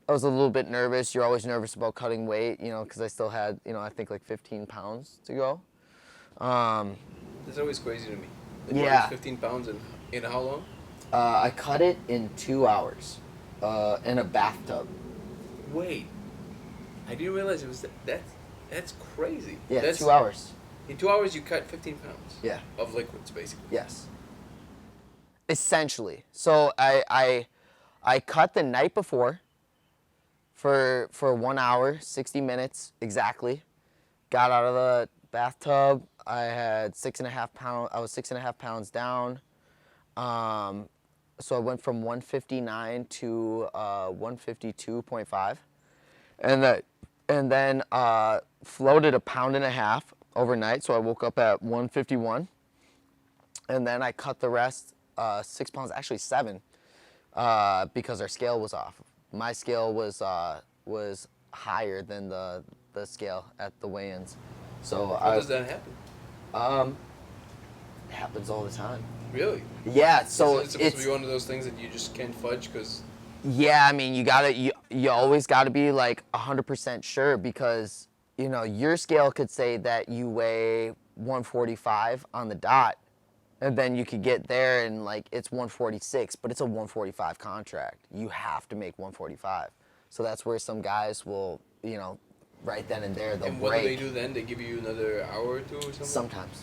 I was a little bit nervous. You're always nervous about cutting weight, because I still had, I think like 15 pounds to go. That's always crazy to me. Like, Yeah. 15 pounds in how long? I cut it in 2 hours in a bathtub. Wait. I didn't realize it was that's crazy. Yeah, That's 2 hours. In 2 hours, you cut 15 pounds. Yeah. Of liquids, basically. Yes. Essentially. So I cut the night before for 1 hour, 60 minutes exactly. Got out of the bathtub. I had 6.5 pounds. I was 6.5 pounds down. So I went from 159 to 152.5, and then floated 1.5 pounds overnight. So I woke up at 151, and then I cut the rest 6 pounds, actually 7, because our scale was off. My scale was higher than the scale at the weigh-ins. So How does that happen? It happens all the time. Really? Yeah. So Is it supposed to be one of those things that you just can't fudge because? Yeah, I mean, you always gotta be like 100% sure, because your scale could say that you weigh 145 on the dot, and then you could get there and like it's 146, but it's a 145 contract. You have to make 145. So that's where some guys will, right then and there they'll And what break. do they do then? They give you another hour or two or something? Sometimes.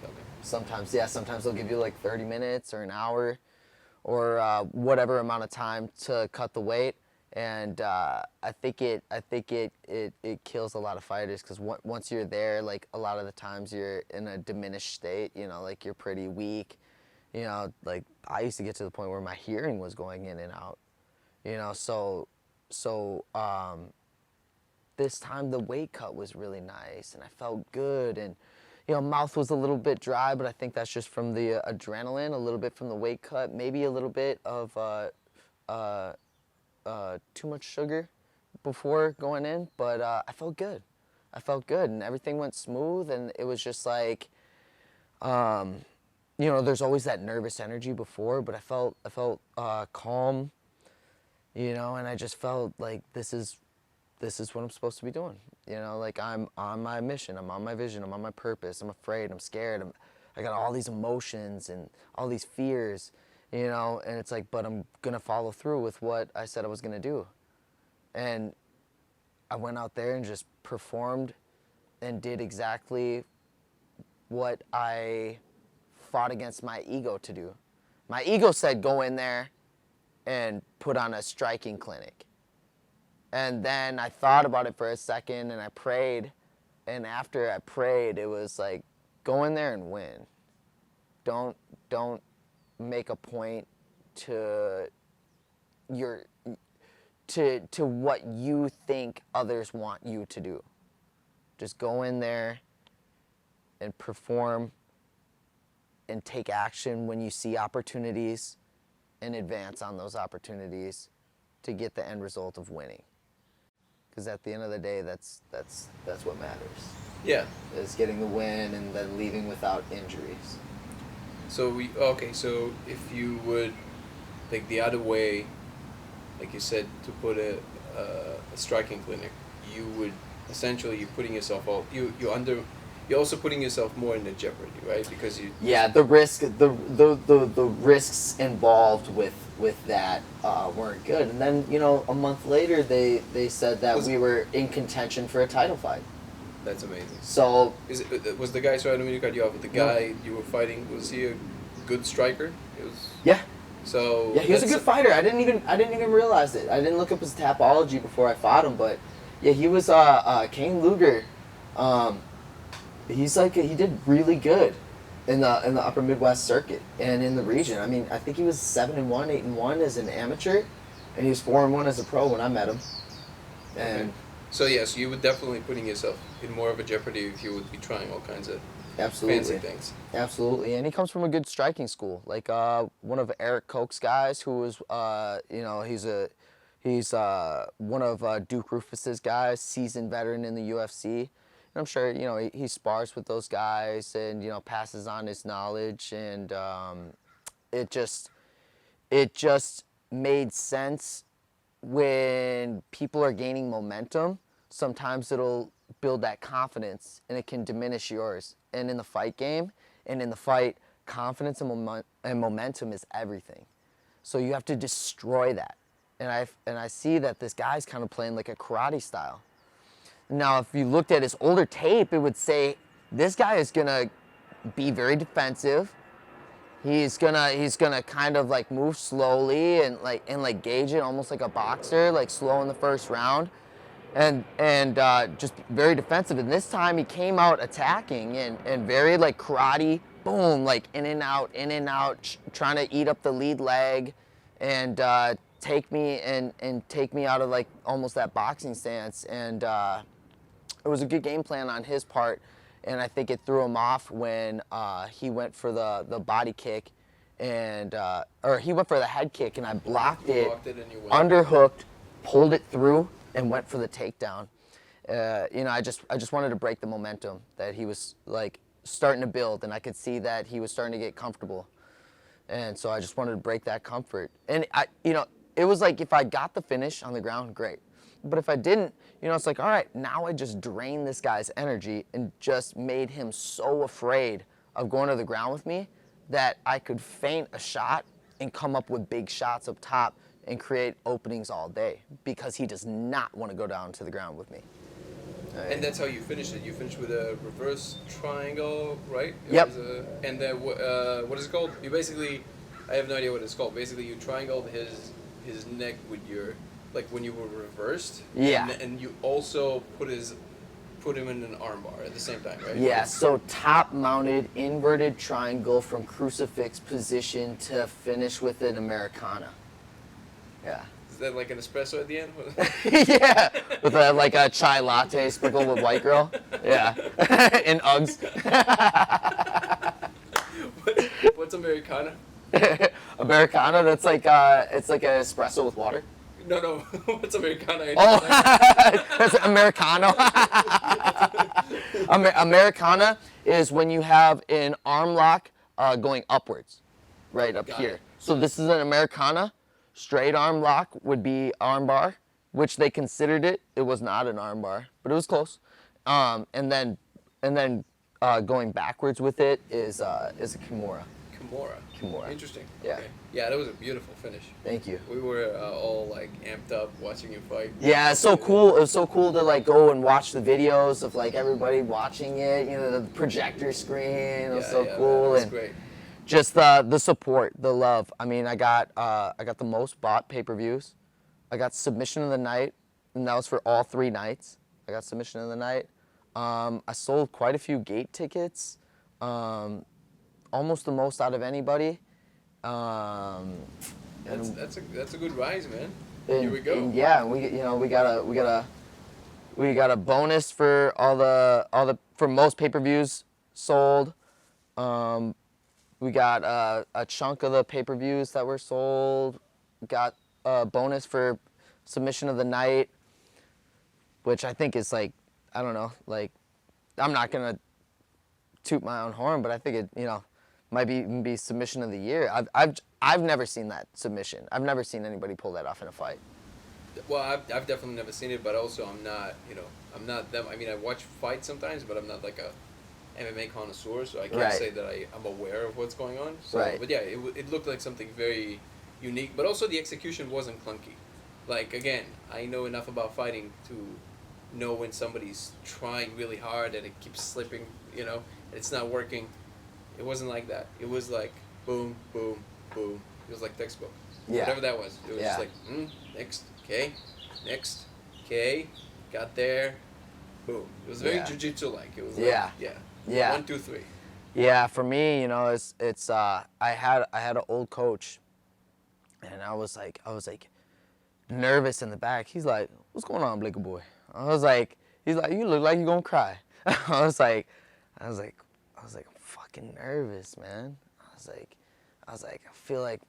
Okay. Sometimes, yeah. Sometimes they'll give you like 30 minutes or an hour, or whatever amount of time to cut the weight. And I think it kills a lot of fighters, because once you're there, like a lot of the times you're in a diminished state. Like you're pretty weak. Like I used to get to the point where my hearing was going in and out. So this time the weight cut was really nice, and I felt good, and mouth was a little bit dry, but I think that's just from the adrenaline, a little bit from the weight cut, maybe a little bit of too much sugar before going in, but I felt good. And everything went smooth, and it was just like, there's always that nervous energy before, but I felt calm, and I just felt like this is what I'm supposed to be doing. Like I'm on my mission, I'm on my vision, I'm on my purpose. I'm afraid, I'm scared, I got all these emotions and all these fears, and it's like, but I'm gonna follow through with what I said I was gonna do. And I went out there and just performed and did exactly what I fought against my ego to do. My ego said go in there and put on a striking clinic. And then I thought about it for a second, and I prayed. And after I prayed, it was like, go in there and win. Don't make a point to what you think others want you to do. Just go in there and perform and take action when you see opportunities, and advance on those opportunities to get the end result of winning. Because at the end of the day, that's what matters. Yeah. Is getting the win and then leaving without injuries. So so if you would, like the other way, like you said, to put a striking clinic, you would essentially, you're putting yourself you're also putting yourself more into jeopardy, right? Because the risks involved with that weren't good. And then a month later they said that we were in contention for a title fight. That's amazing. So was the guy, sorry I don't mean to cut you off, but the guy you were fighting, was he a good striker? Yeah. So yeah, he was a good fighter. I didn't even realize it. I didn't look up his topology before I fought him, but yeah, he was Kane Luger. He did really good in the upper Midwest circuit and in the region. I mean, I think he was 7-1, 8-1 as an amateur, and he was 4-1 as a pro when I met him. And okay. So yes, you would definitely putting yourself in more of a jeopardy if you would be trying all kinds of fancy things. Absolutely, and he comes from a good striking school. Like one of Eric Koch's guys, who was he's one of Duke Rufus's guys, seasoned veteran in the UFC. And I'm sure he spars with those guys and passes on his knowledge, and it just made sense. When people are gaining momentum, sometimes it'll build that confidence and it can diminish yours. And in the fight game and in the fight, confidence and momentum is everything. So you have to destroy that. And I see that this guy's kind of playing like a karate style. Now, if you looked at his older tape, it would say this guy is gonna be very defensive. He's gonna kind of like move slowly and gauge it almost like a boxer, like slow in the first round, and just very defensive. And this time he came out attacking and very like karate, boom, like in and out, trying to eat up the lead leg, and take me out of like almost that boxing stance. And it was a good game plan on his part. And I think it threw him off when he went for the body kick, and or he went for the head kick, and I blocked it, and you went. underhooked, pulled it through, and went for the takedown. You know, I just wanted to break the momentum that he was like starting to build, and I could see that he was starting to get comfortable, and so I just wanted to break that comfort. And you know, it was like if I got the finish on the ground, great, but if I didn't, you know, it's like, all right, now I just drained this guy's energy and just made him so afraid of going to the ground with me that I could feint a shot and come up with big shots up top and create openings all day because he does not want to go down to the ground with me. And that's how you finished it. You finished with a reverse triangle, right? Yep. And then what is it called? You basically, I have no idea what it's called. Basically, you triangled his neck with your, like when you were reversed. Yeah. And you also put him in an armbar at the same time, right? Yeah, so top-mounted inverted triangle from crucifix position to finish with an Americana. Yeah. Is that like an espresso at the end? Yeah, with like a chai latte sprinkled with white girl. Yeah, in Uggs. What's Americana? Americana, that's like it's like an espresso with water. No. What's Americana? Oh, that's Americano. Americana is when you have an arm lock going upwards, right up Got here. it. So this is an Americana. Straight arm lock would be arm bar, which they considered it. It was not an arm bar, but it was close. And then going backwards with it is a Kimura. Kimura. Interesting. Yeah. Okay. Yeah, that was a beautiful finish. Thank you. We were all like amped up watching you fight. Yeah, it's so cool. It was so cool to like go and watch the videos of like everybody watching it. You know, the projector screen. It was so cool. That's and great. just the support, the love. I mean, I got the most bought pay-per-views. I got submission of the night, and that was for all 3 nights. I got submission of the night. I sold quite a few gate tickets, almost the most out of anybody. That's a good rise, man. Here we go. And yeah, we got a bonus for all the for most pay-per-views sold. We got a chunk of the pay-per-views that were sold. Got a bonus for submission of the night, which I think is like, I don't know, like, I'm not gonna toot my own horn, but I think it, you know, might be submission of the year. I've never seen that submission. I've never seen anybody pull that off in a fight. Well, I've definitely never seen it, but also I'm not them. I mean, I watch fights sometimes, but I'm not like a MMA connoisseur, so I can't say that I'm aware of what's going on. So, Right. But yeah, it looked like something very unique, but also the execution wasn't clunky. Like, again, I know enough about fighting to know when somebody's trying really hard and it keeps slipping, you know, and it's not working. It wasn't like that. It was like boom, boom, boom. It was like textbook. Yeah. Whatever that was. It was just like, next, next, got there, boom. It was very jiu-jitsu-like. It was Yeah. like, Yeah. 1, 2, 3. Yeah, for me, you know, it's I had an old coach, and I was like nervous in the back. He's like, "What's going on, Blake boy?" He's like, "You look like you're gonna cry." I was like, I'm fucking nervous, man. I was like, I feel like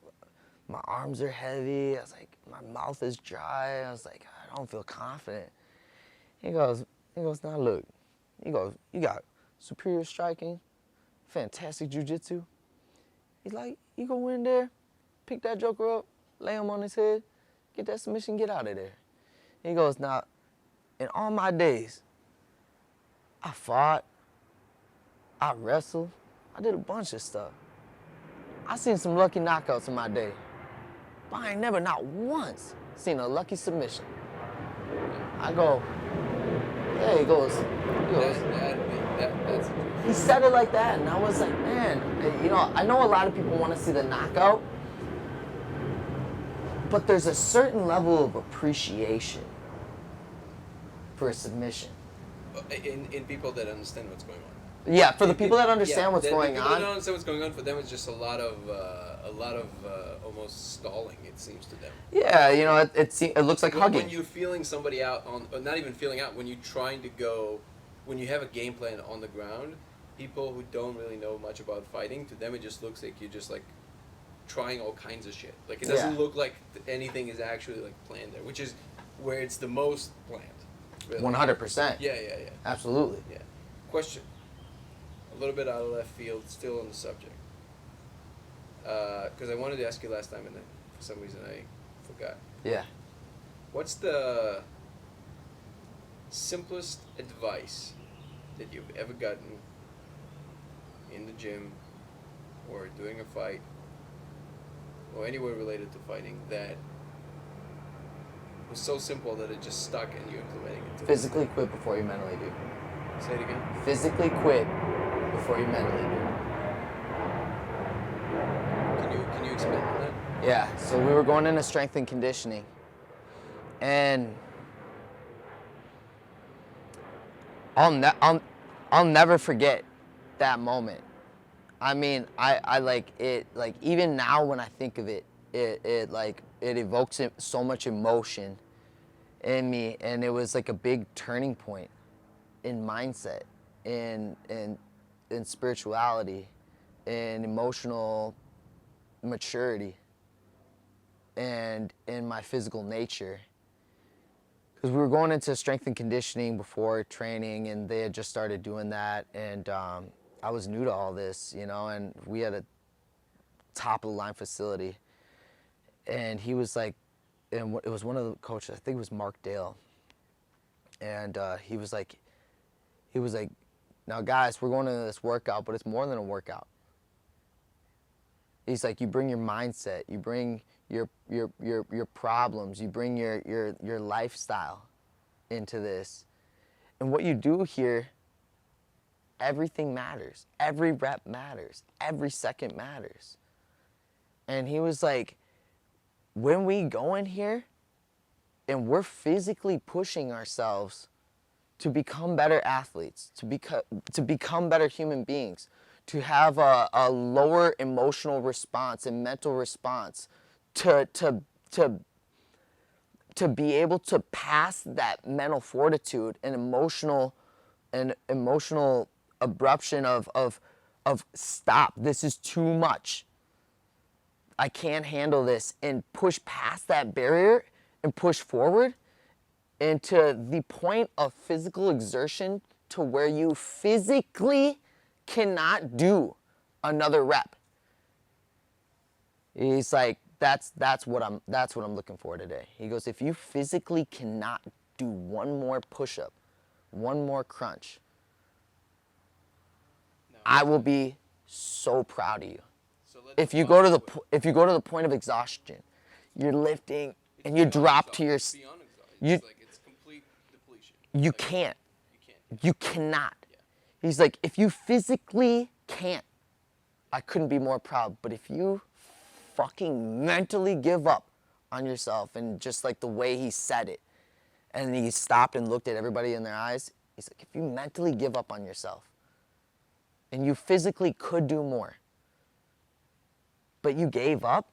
my arms are heavy. I was like, my mouth is dry. I was like, I don't feel confident. He goes, now look. He goes, you got superior striking, fantastic jiu-jitsu. He's like, you go in there, pick that joker up, lay him on his head, get that submission, get out of there. He goes, now, in all my days, I fought, I wrestled, I did a bunch of stuff. I seen some lucky knockouts in my day, but I ain't never, not once, seen a lucky submission. I go, yeah, he goes, That's he said it like that, and I was like, man, you know, I know a lot of people want to see the knockout, but there's a certain level of appreciation for a submission. in people that understand what's going on. Yeah, for the people that understand what's going people that on. don't understand what's going on, for them it's just a lot of almost stalling. It seems to them. Yeah, you know, it looks like hugging. When you're feeling somebody out on, or not even feeling out, when you're trying to go, when you have a game plan on the ground, people who don't really know much about fighting, to them it just looks like you're just like trying all kinds of shit. Like it doesn't Yeah. look like anything is actually like planned there, which is where it's the most planned. Really. 100%. Yeah, yeah, yeah. Absolutely. Yeah. Question. A little bit out of left field, still on the subject. Because I wanted to ask you last time, and then for some reason I forgot. Yeah. What's the simplest advice that you've ever gotten in the gym or doing a fight or anywhere related to fighting that was so simple that it just stuck and you're implementing it? To Physically quit before you mentally do. Say it again. Physically quit before you mentally do. Can you expand on that? Yeah, so we were going into strength and conditioning, and I'll never forget that moment. I mean, I like it, like even now when I think of it, it evokes so much emotion in me, and it was like a big turning point in mindset, in spirituality, in emotional maturity, and in my physical nature. Because we were going into strength and conditioning before training, and they had just started doing that, and I was new to all this, you know, and we had a top of the line facility, and he was like, and it was one of the coaches, I think it was Mark Dale, and he was like, now guys, we're going into this workout, but it's more than a workout. He's like, you bring your mindset, you bring your problems, you bring your lifestyle into this. And what you do here, everything matters. Every rep matters. Every second matters. And he was like, when we go in here and we're physically pushing ourselves to become better athletes, to become better human beings, to have a lower emotional response and mental response, to be able to pass that mental fortitude and emotional abruption of stop, this is too much, I can't handle this, and push past that barrier and push forward into the point of physical exertion to where you physically cannot do another rep. He's like, that's what I'm looking for today. He goes, if you physically cannot do one more push-up, one more crunch, No. I will be so proud of you. So If you go to the point of exhaustion, you're lifting and you drop to your, It's beyond exhaustion. you It's like it's complete depletion. you Like, can't. You can't. You cannot. Yeah. He's like, if you physically can't, I couldn't be more proud. But if you fucking mentally give up on yourself, and just like the way he said it, and he stopped and looked at everybody in their eyes, he's like, if you mentally give up on yourself, and you physically could do more, but you gave up,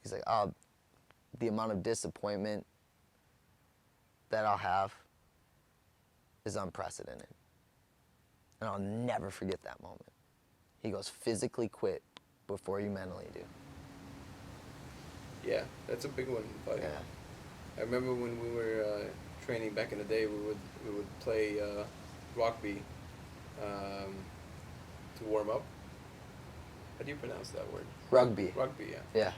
he's like, oh, the amount of disappointment that I'll have is unprecedented. And I'll never forget that moment. He goes, physically quit before you mentally do. Yeah, that's a big one in fighting. Yeah. I remember when we were training back in the day, we would play rugby to warm up. How do you pronounce that word? Rugby. Rugby, yeah. Yeah.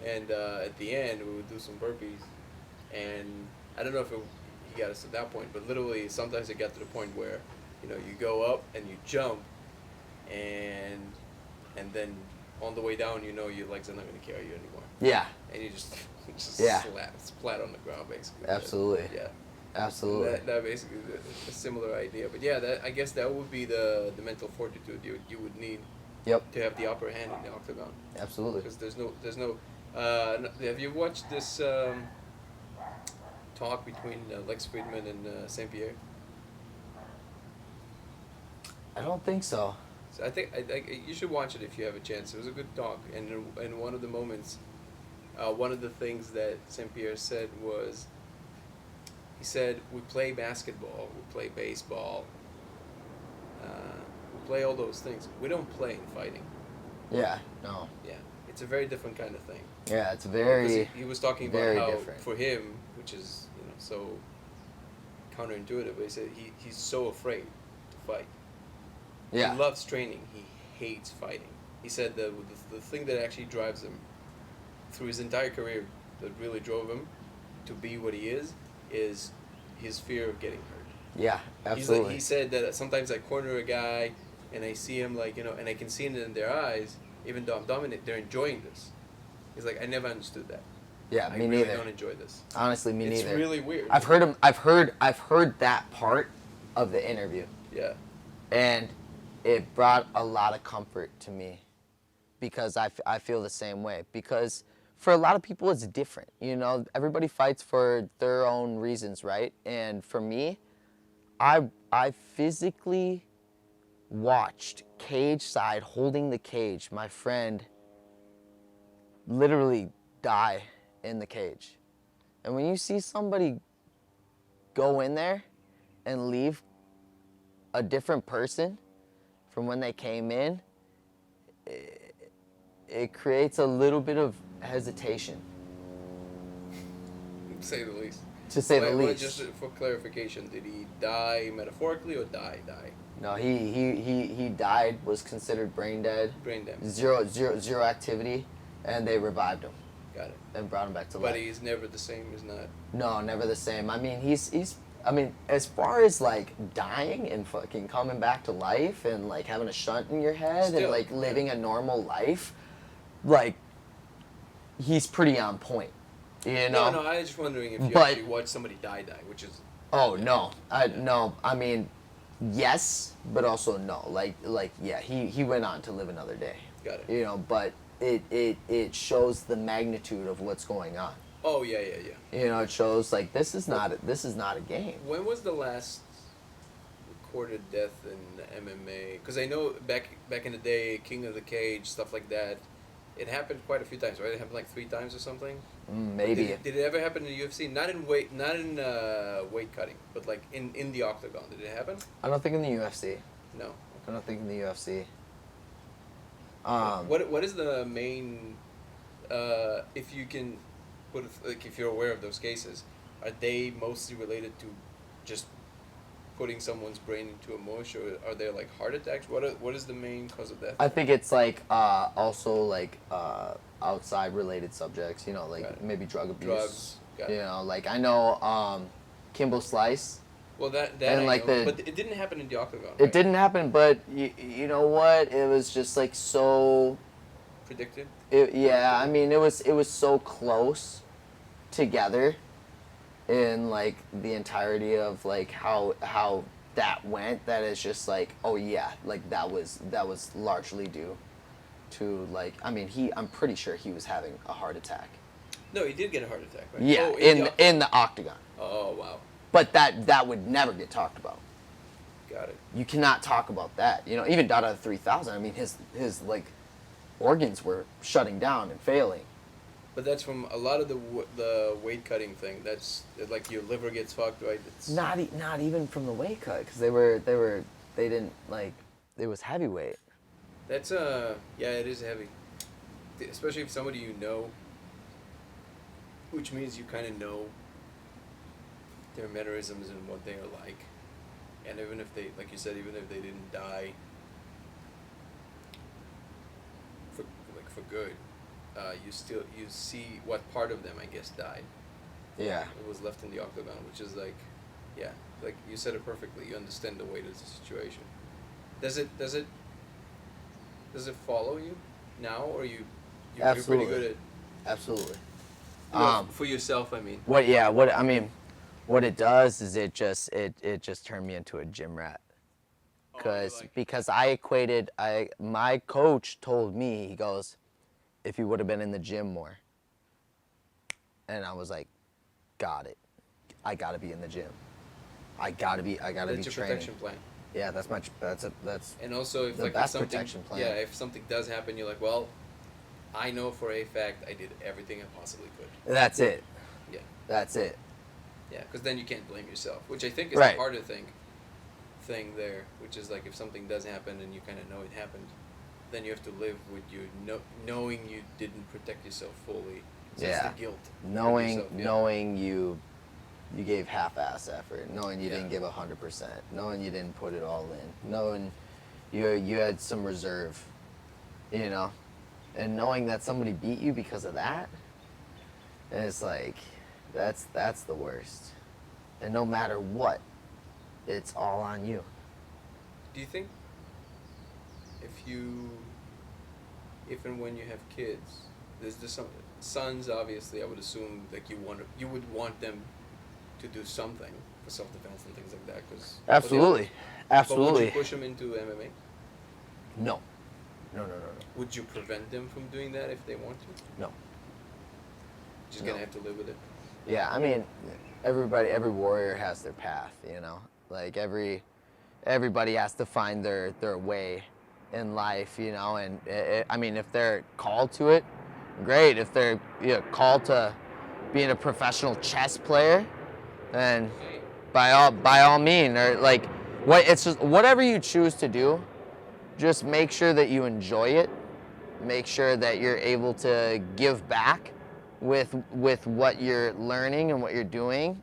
And at the end, we would do some burpees, and I don't know if he got us to that point, but literally sometimes it got to the point where, you know, you go up and you jump, and then on the way down, you know your legs are not going to carry you anymore, Yeah. and you just Yeah. splat on the ground basically. Absolutely. Yeah. Absolutely. That basically is a similar idea, but yeah, I guess that would be the mental fortitude you would need. Yep. To have the upper hand in the octagon. Absolutely. Because there's no. Have you watched this talk between Lex Friedman and Saint Pierre? I don't think so. So I think you should watch it if you have a chance. It was a good talk, and in one of the moments, one of the things that Saint Pierre said was, he said, we play basketball, we play baseball, we play all those things. We don't play in fighting. Yeah, no. Yeah, it's a very different kind of thing. Yeah, it's Because very, he was talking about very how different. for him, which is so counterintuitive, but he said he's so afraid to fight. yeah. He loves training. He hates fighting. He said that the thing that actually drives him through his entire career, that really drove him to be what he is his fear of getting hurt. Yeah, He absolutely. said that sometimes I corner a guy and I see him and I can see it in their eyes, even though I'm dominant, they're enjoying this. He's like, I never understood that. Yeah, I me really neither. don't enjoy this. Honestly, me It's neither. really weird. I've heard that part of the interview, Yeah. and it brought a lot of comfort to me, because I feel the same way. Because for a lot of people, it's different. Everybody fights for their own reasons, right? And for me, I physically watched cage side, holding the cage, my friend literally die in the cage. And when you see somebody go in there and leave a different person from when they came in, it creates a little bit of hesitation, To say the least. to say the Well, least. just for clarification, did he die metaphorically or die? No, he died, was considered brain dead, Brain damage. zero activity, and they revived him Got it. and brought him back to life. But he's never the same. He's not. No, never the same. I mean, as far as like dying and fucking coming back to life and like having a shunt in your head Still, and like living a normal life, like he's pretty on point. No, I was just wondering if you But- actually watched somebody die, which is. Oh no, no. I mean, yes, but also no. Like yeah, he went on to live another day. Got it. But it shows the magnitude of what's going on. Oh yeah. It shows like this is not a game. When was the last recorded death in MMA? Because I know back in the day, King of the Cage, stuff like that, it happened quite a few times, right? It happened like 3 times or something. Maybe. Did it ever happen in the UFC? Not in weight cutting, but like in the octagon. Did it happen? I don't think in the UFC. No. I don't think in the UFC. What is the main? If you can, if you're aware of those cases, are they mostly related to just putting someone's brain into a mush, or are there like heart attacks? What is the main cause of death? I think it's like also like outside related subjects. Like Got it. maybe drug abuse. Drugs. Got it. Like I know Kimbo Slice. Well, that And I like know, but it didn't happen in the octagon. It right? didn't happen, but you know what? It was just like so. Predicted. Yeah, I mean it was so close together in like the entirety of like how that went, that it's just like, oh yeah, like that was largely due to like, I mean I'm pretty sure he was having a heart attack. No, he did get a heart attack, right? Yeah, Oh, in the octagon. Oh wow. But that would never get talked about. Got it. You cannot talk about that. Even Dada 3000, I mean his like organs were shutting down and failing. But that's from a lot of the weight cutting thing. That's like your liver gets fucked, right? It's Not even from the weight cut, because they didn't like, it was heavyweight. That's yeah, it is heavy, especially if somebody you know, which means you kind of know their mannerisms and what they are like, and even if they, like you said, even if they didn't die for good, you see what part of them, I guess, died. Yeah. It was left in the octagon, which is like, yeah, like you said it perfectly. You understand the weight of the situation. Does it follow you now, or you're Absolutely. pretty good Absolutely. at for yourself? I mean, What it does is it just turned me into a gym rat. Because I equated, my coach told me, he goes, if you would have been in the gym more. And I was like, got it. I gotta be in the gym. I gotta be that's training. your protection plan. Yeah, that's And also, if the like best if something, protection plan. yeah, if something does happen, you're like, well, I know for a fact I did everything I possibly could. that's it. Yeah, That's it. yeah, because then you can't blame yourself, which I think is Right. the harder thing there, which is like if something does happen and you kind of know it happened, then you have to live with you knowing you didn't protect yourself fully. So Yeah. it's the guilt. of Knowing yourself, yeah. knowing you gave half-ass effort, knowing you Yeah. didn't give 100%, knowing you didn't put it all in, knowing you had some reserve, you know, and knowing that somebody beat you because of that, and it's like that's the worst. And no matter what, it's all on you. Do you think if and when you have kids, there's just some sons, obviously, I would assume like you would want them to do something for self-defense and things like that, because Absolutely. But Absolutely. would you push them into MMA? No. No. Would you prevent them from doing that if they want to? No. Just No. gonna have to live with it. Yeah, I mean, every warrior has their path, you know. Like everybody has to find their way in life, you know. And I mean, if they're called to it, great. If they're called to being a professional chess player, then by all means, or like it's just whatever you choose to do, just make sure that you enjoy it. Make sure that you're able to give back with what you're learning and what you're doing.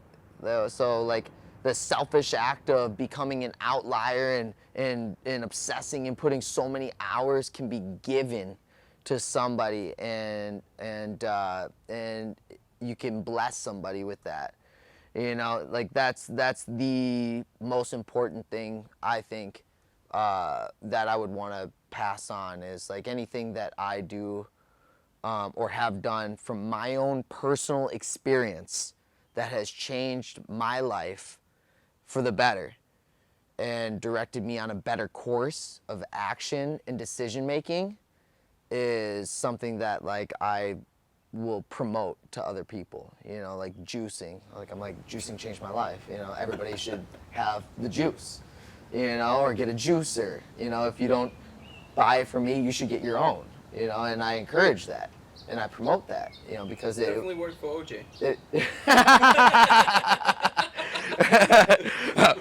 So like the selfish act of becoming an outlier and obsessing and putting so many hours can be given to somebody, and you can bless somebody with that. You know, like that's the most important thing I think that I would want to pass on, is like anything that I do or have done from my own personal experience that has changed my life for the better and directed me on a better course of action and decision making is something that like I will promote to other people. You know, like juicing. Like I'm like, juicing changed my life. You know, everybody should have the juice, you know, or get a juicer. You know, if you don't buy it from me, you should get your own. You know, and I encourage that and I promote that. You know, because it Definitely worked for OJ.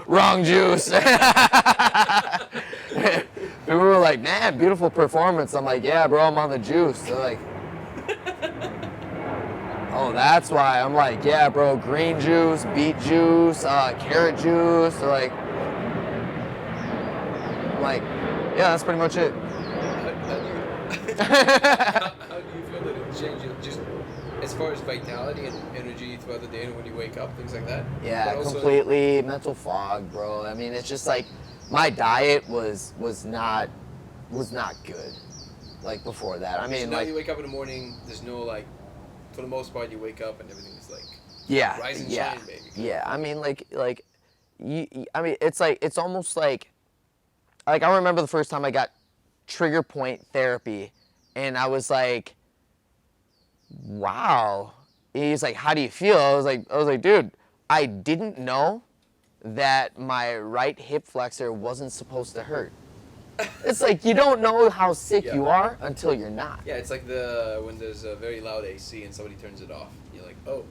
Wrong juice. People were like, man, beautiful performance. I'm like, yeah, bro, I'm on the juice. They're like, oh, that's why. I'm like, yeah, bro, green juice, beet juice, carrot juice. They're like, I'm like, yeah, that's pretty much it. How do you feel that it changes, just as far as vitality and energy throughout the day and when you wake up, things like that? Yeah, But also, completely mental fog, bro. I mean, it's just like my diet was not good, like before that. I so mean, now like you wake up in the morning, there's no like, for the most part you wake up and everything is like, yeah, rise and yeah, shine, baby. yeah. I mean, I mean, it's like it's almost like I remember the first time I got trigger point therapy, and I was like, wow. He's like, how do you feel? I was like, dude, I didn't know that my right hip flexor wasn't supposed to hurt. It's like you don't know how sick Yeah. you are until you're not. Yeah, it's like when there's a very loud AC and somebody turns it off. You're like, oh.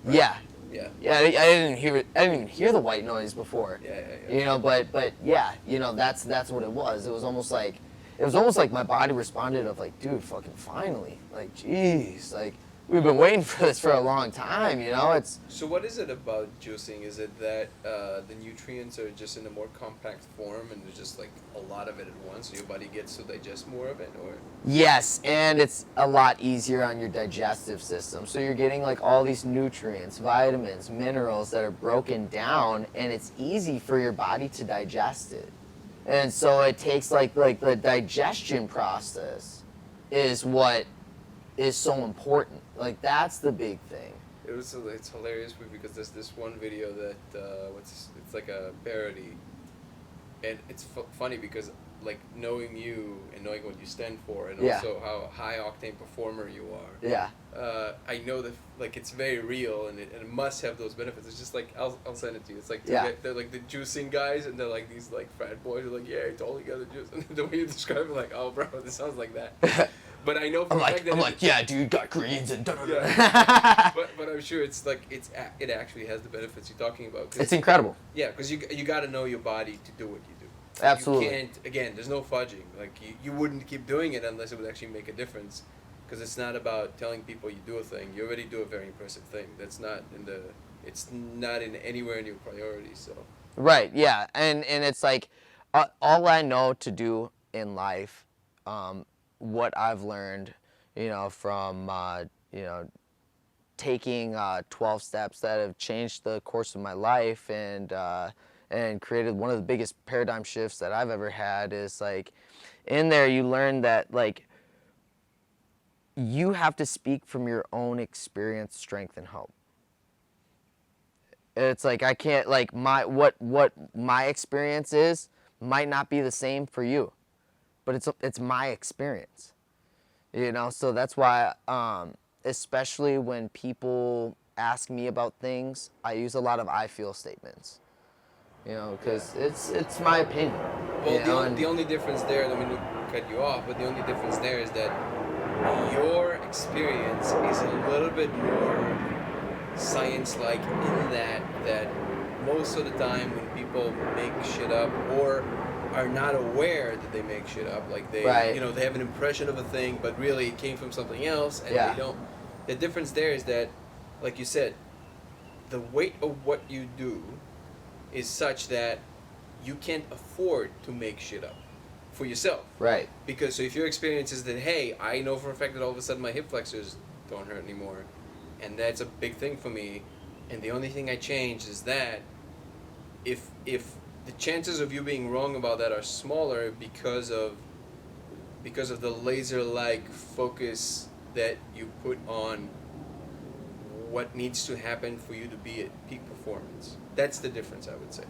Right? Yeah. Yeah. Yeah, I didn't even hear the white noise before. Yeah. You know, but yeah, you know, that's what it was. It was almost like my body responded of like, dude, fucking finally. Like, jeez, like we've been waiting for this for a long time, you know? It's So what is it about juicing? Is it that the nutrients are just in a more compact form and there's just like a lot of it at once, so your body gets to digest more of it, or? yes, and it's a lot easier on your digestive system. So you're getting like all these nutrients, vitamins, minerals that are broken down, and it's easy for your body to digest it. And so it takes like the digestion process is what is so important. Like that's the big thing. It's hilarious because there's this one video that it's like a parody, and it's funny because like knowing you and knowing what you stand for, and Yeah. also how high octane performer you are. Yeah. I know that like it's very real and it must have those benefits. It's just like I'll send it to you. It's like they're like the juicing guys and they're like these like frat boys who are like, yeah, I totally got the juice. And the way you describe it, like, oh bro, this sounds like that. But I know for a fact that yeah, dude, got greens and yeah. but I'm sure it's like it actually has the benefits you're talking about. It's incredible. Yeah, because you got to know your body to do what you do. Absolutely. You can't, again, there's no fudging. Like, you wouldn't keep doing it unless it would actually make a difference. Because it's not about telling people you do a thing. You already do a very impressive thing. It's not in anywhere in your priorities, so. Right, yeah. And it's like, all I know to do in life, what I've learned, from, taking 12 steps that have changed the course of my life and created one of the biggest paradigm shifts that I've ever had is like, in there you learn that like, you have to speak from your own experience, strength, and hope. It's like I can't like what my experience is might not be the same for you, but it's my experience, So that's why, especially when people ask me about things, I use a lot of I feel statements, because it's my opinion. Well, the only difference there, let me cut you off, but the only difference there is that your experience is a little bit more science-like in that most of the time when people make shit up or are not aware that they make shit up, like they Right. they have an impression of a thing but really it came from something else and Yeah. they don't. The difference there is that, like you said, the weight of what you do is such that you can't afford to make shit up for yourself. Right. Because so if your experience is that, hey, I know for a fact that all of a sudden my hip flexors don't hurt anymore, and that's a big thing for me, and the only thing I change is that, if the chances of you being wrong about that are smaller because of the laser-like focus that you put on what needs to happen for you to be at peak performance. That's the difference, I would say.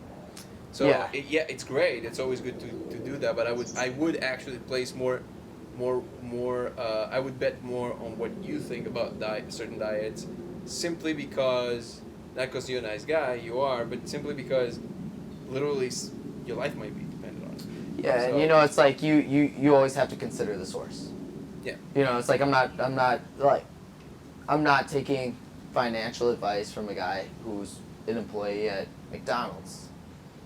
So Yeah. it's great. It's always good to do that. But I would actually place more. I would bet more on what you think about certain diets, simply because, not because you're a nice guy, you are, but simply because, literally, your life might be dependent on it. Yeah, So, and it's like you always have to consider the source. Yeah. It's like I'm not taking financial advice from a guy who's an employee at McDonald's.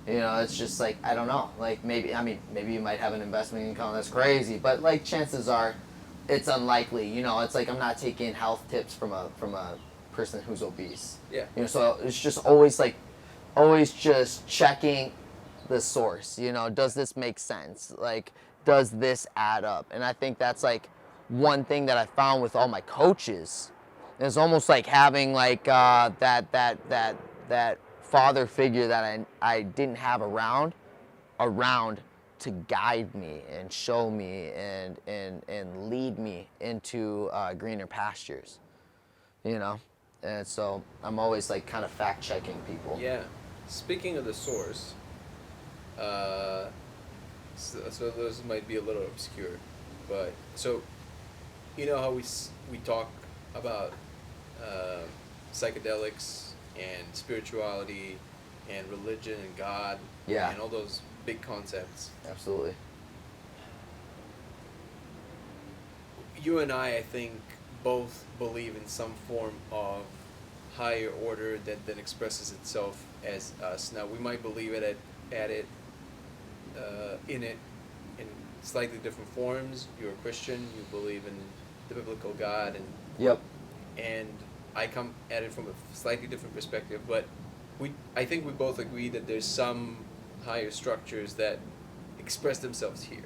It's just like, I don't know. Like maybe you might have an investment income that's crazy, but like chances are it's unlikely. It's like I'm not taking health tips from a person who's obese. Yeah. So it's just always just checking the source. Does this make sense? Like, does this add up? And I think that's like one thing that I found with all my coaches. It's almost like having like that father figure that I didn't have around to guide me and show me and lead me into greener pastures. And so I'm always like kind of fact checking people. Yeah. Speaking of the source, so those might be a little obscure, but so how we talk about psychedelics and spirituality and religion and God, Yeah. and all those big concepts. Absolutely. You and I think, both believe in some form of higher order that then expresses itself as us. Now, we might believe in it in slightly different forms. You're a Christian. You believe in the biblical God, and Yep. I come at it from a slightly different perspective. But I think we both agree that there's some higher structures that express themselves here.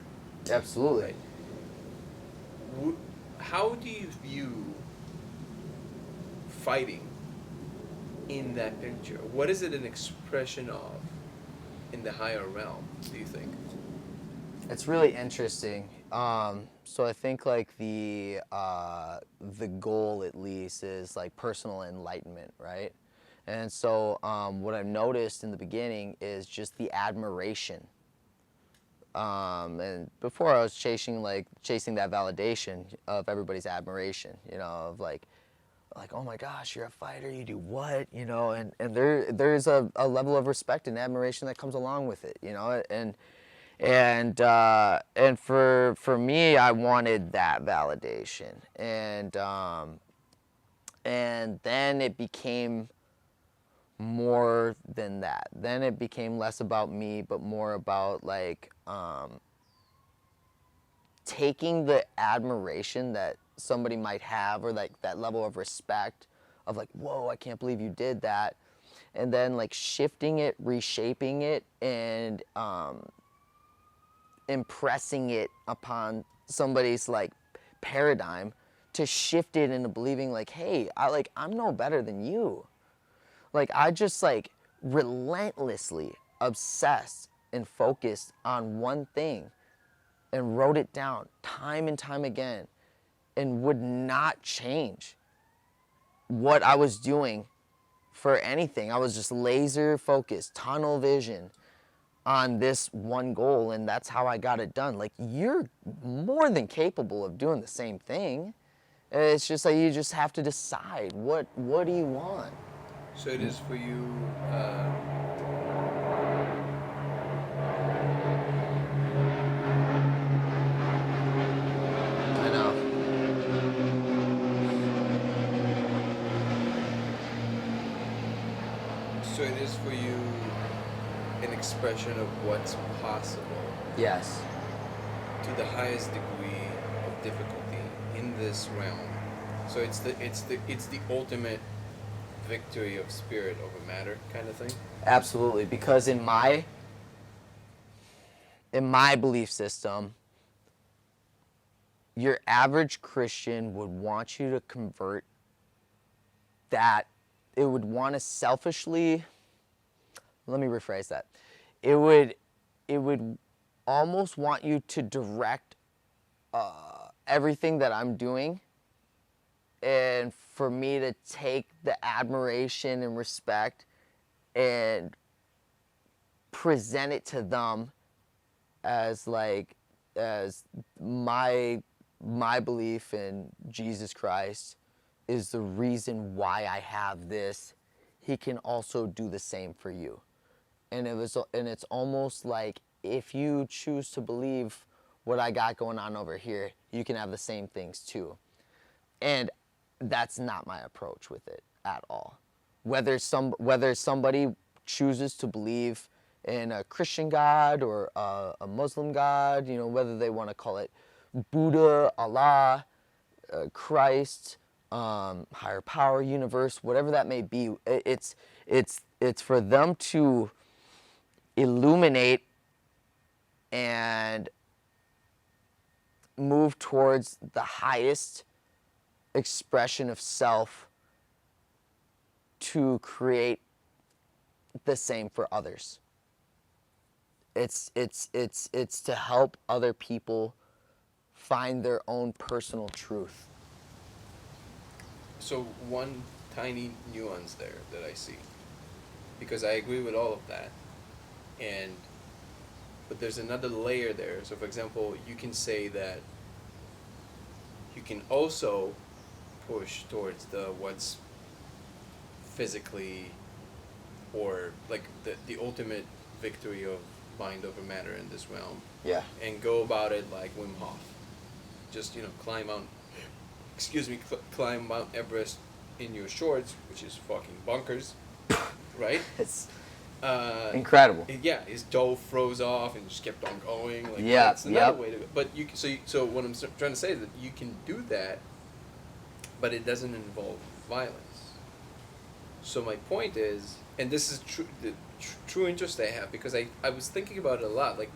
Absolutely. Right? How do you view fighting in that picture? What is it an expression of in the higher realm, do you think? It's really interesting. So I think like the goal at least is like personal enlightenment, right? And so what I've noticed in the beginning is just the admiration. And before I was chasing that validation of everybody's admiration, of like, oh my gosh, you're a fighter, you do what, and there's a level of respect and admiration that comes along with it, and for me, I wanted that validation, and then it became more than that. Then it became less about me, but more about like taking the admiration that somebody might have, or like that level of respect of like, whoa, I can't believe you did that, and then like shifting it, reshaping it, and impressing it upon somebody's like paradigm to shift it into believing like, hey, I'm no better than you. Like I just like relentlessly obsessed and focused on one thing and wrote it down time and time again and would not change what I was doing for anything. I was just laser focused, tunnel vision on this one goal, and that's how I got it done. Like, you're more than capable of doing the same thing. It's just like you just have to decide what do you want. So it is for you. I know. So it is for you an expression of what's possible Yes. to the highest degree of difficulty in this realm. So it's the ultimate victory of spirit over matter kind of thing. Absolutely, because in my belief system, your average Christian would want you to convert that. It would want to selfishly, let me rephrase that. It would almost want you to direct everything that I'm doing, and for me to take the admiration and respect and present it to them as like, as my belief in Jesus Christ is the reason why I have this. He can also do the same for you. And it's almost like, if you choose to believe what I got going on over here, you can have the same things too. And that's not my approach with it at all. Whether somebody chooses to believe in a Christian God or a Muslim God, you know, whether they want to call it Buddha, Allah, Christ, higher power, universe, whatever that may be, it's for them to illuminate and move towards the highest expression of self to create the same for others. It's to help other people find their own personal truth. So one tiny nuance there that I see, because I agree with all of that, but there's another layer there. So for example, you can say that you can also push towards the what's physically, or like the ultimate victory of mind over matter in this realm. Yeah. And go about it like Wim Hof. Just, climb Mount Everest in your shorts, which is fucking bonkers, right? It's incredible. His toe froze off and just kept on going. Like, yeah, that's another way to go. But so what I'm trying to say is that you can do that, but it doesn't involve violence. So my point is, and this is the true interest I have, because I was thinking about it a lot. Like,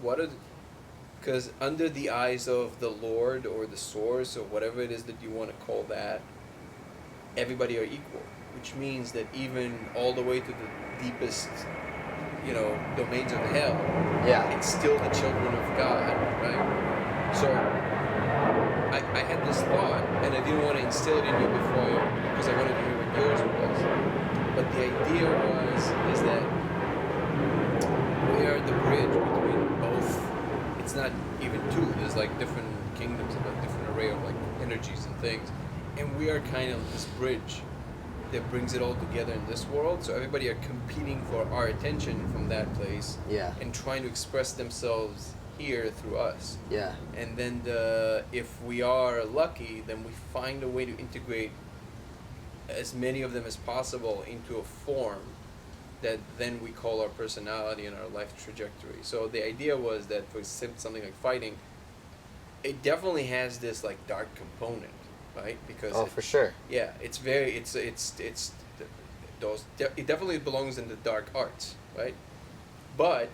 because under the eyes of the Lord or the source or whatever it is that you want to call that, everybody are equal, which means that even all the way to the deepest, domains of hell, it's still the children of God, right? So I had this thought, and I didn't want to instill it in you before, because I wanted to hear what yours was. But the idea is that we are the bridge between both. It's not even two. There's like different kingdoms and a different array of like energies and things, and we are kind of this bridge that brings it all together in this world. So everybody are competing for our attention from that place, and trying to express themselves here through us. Yeah. And then if we are lucky, then we find a way to integrate as many of them as possible into a form that then we call our personality and our life trajectory. So the idea was that for something like fighting, it definitely has this like dark component, right? Because for sure. yeah, it's very those it definitely belongs in the dark arts, right? But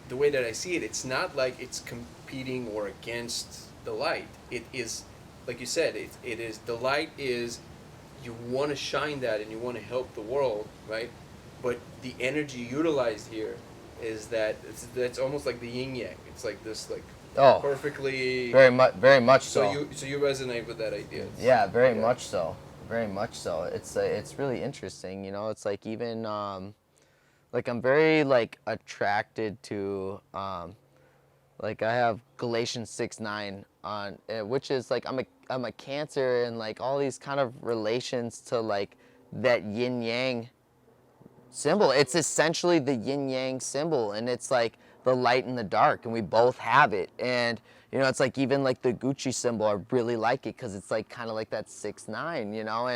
the way that I see it, it's not like it's competing or against the light. It is, like you said, it is the light is, you want to shine that and you want to help the world, right? But the energy utilized here is that that's almost like the yin yang. It's like this like perfectly very much so. So you resonate with that idea. Yeah, very much so. Very much so. It's really interesting, you know. It's like even like I'm very like attracted to like I have Galatians 6:9 on which is like I'm a Cancer, and like all these kind of relations to like that yin yang symbol. It's essentially the yin yang symbol, and it's like the light and the dark, and we both have it. And you know, it's like even like the Gucci symbol, I really like it because it's like kind of like that 6'9", you know.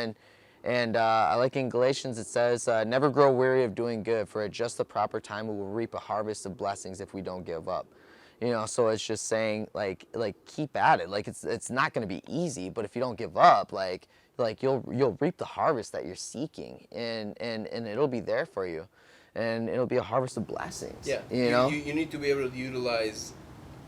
And I like in Galatians it says, never grow weary of doing good, for at just the proper time we will reap a harvest of blessings if we don't give up. You know, so it's just saying like keep at it. Like it's not going to be easy, but if you don't give up, like you'll reap the harvest that you're seeking, and it'll be there for you, and it'll be a harvest of blessings. Yeah, you know, you need to be able to utilize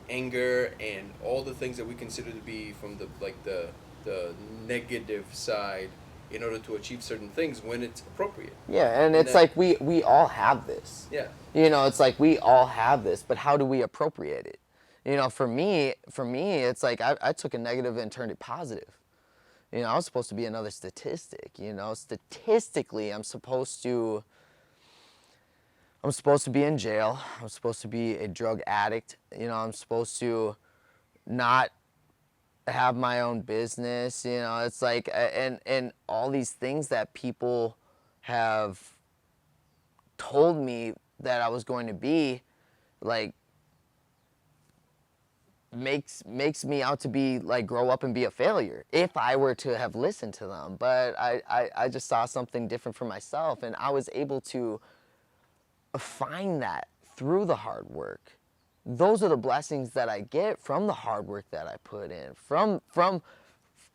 anger and all the things that we consider to be from the negative side in order to achieve certain things when it's appropriate. Yeah, and it's like we all have this. Yeah. You know, it's like we all have this, but how do we appropriate it? You know, for me, it's like I took a negative and turned it positive. You know, I was supposed to be another statistic. You know, statistically, I'm supposed to be in jail. I'm supposed to be a drug addict. You know, I'm supposed to not have my own business. You know, it's like, and all these things that people have told me that I was going to be, like, makes me out to be like grow up and be a failure if I were to have listened to them. But I just saw something different for myself, and I was able to find that through the hard work. Those are the blessings that I get from the hard work that I put in, from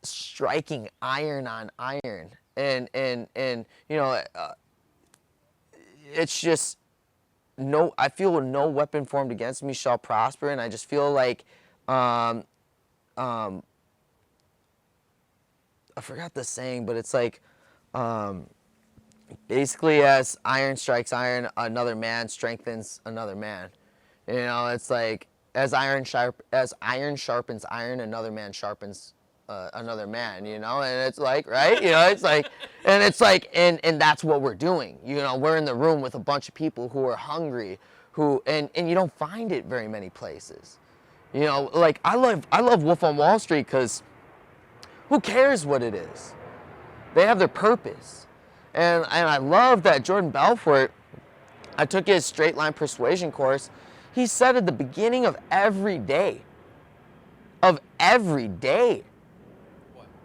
striking iron on iron, and you know, it's just I feel no weapon formed against me shall prosper, and I just feel like I forgot the saying, but it's like basically as iron strikes iron, another man strengthens another man. You know, it's like as iron sharpens iron, another man sharpens another man, you know. And it's like, right, you know, it's like, and it's like, and that's what we're doing. You know, we're in the room with a bunch of people who are hungry, and you don't find it very many places. You know, like I love Wolf on Wall Street because who cares what it is? They have their purpose. And I love that Jordan Belfort, I took his straight line persuasion course. He said at the beginning of every day, what?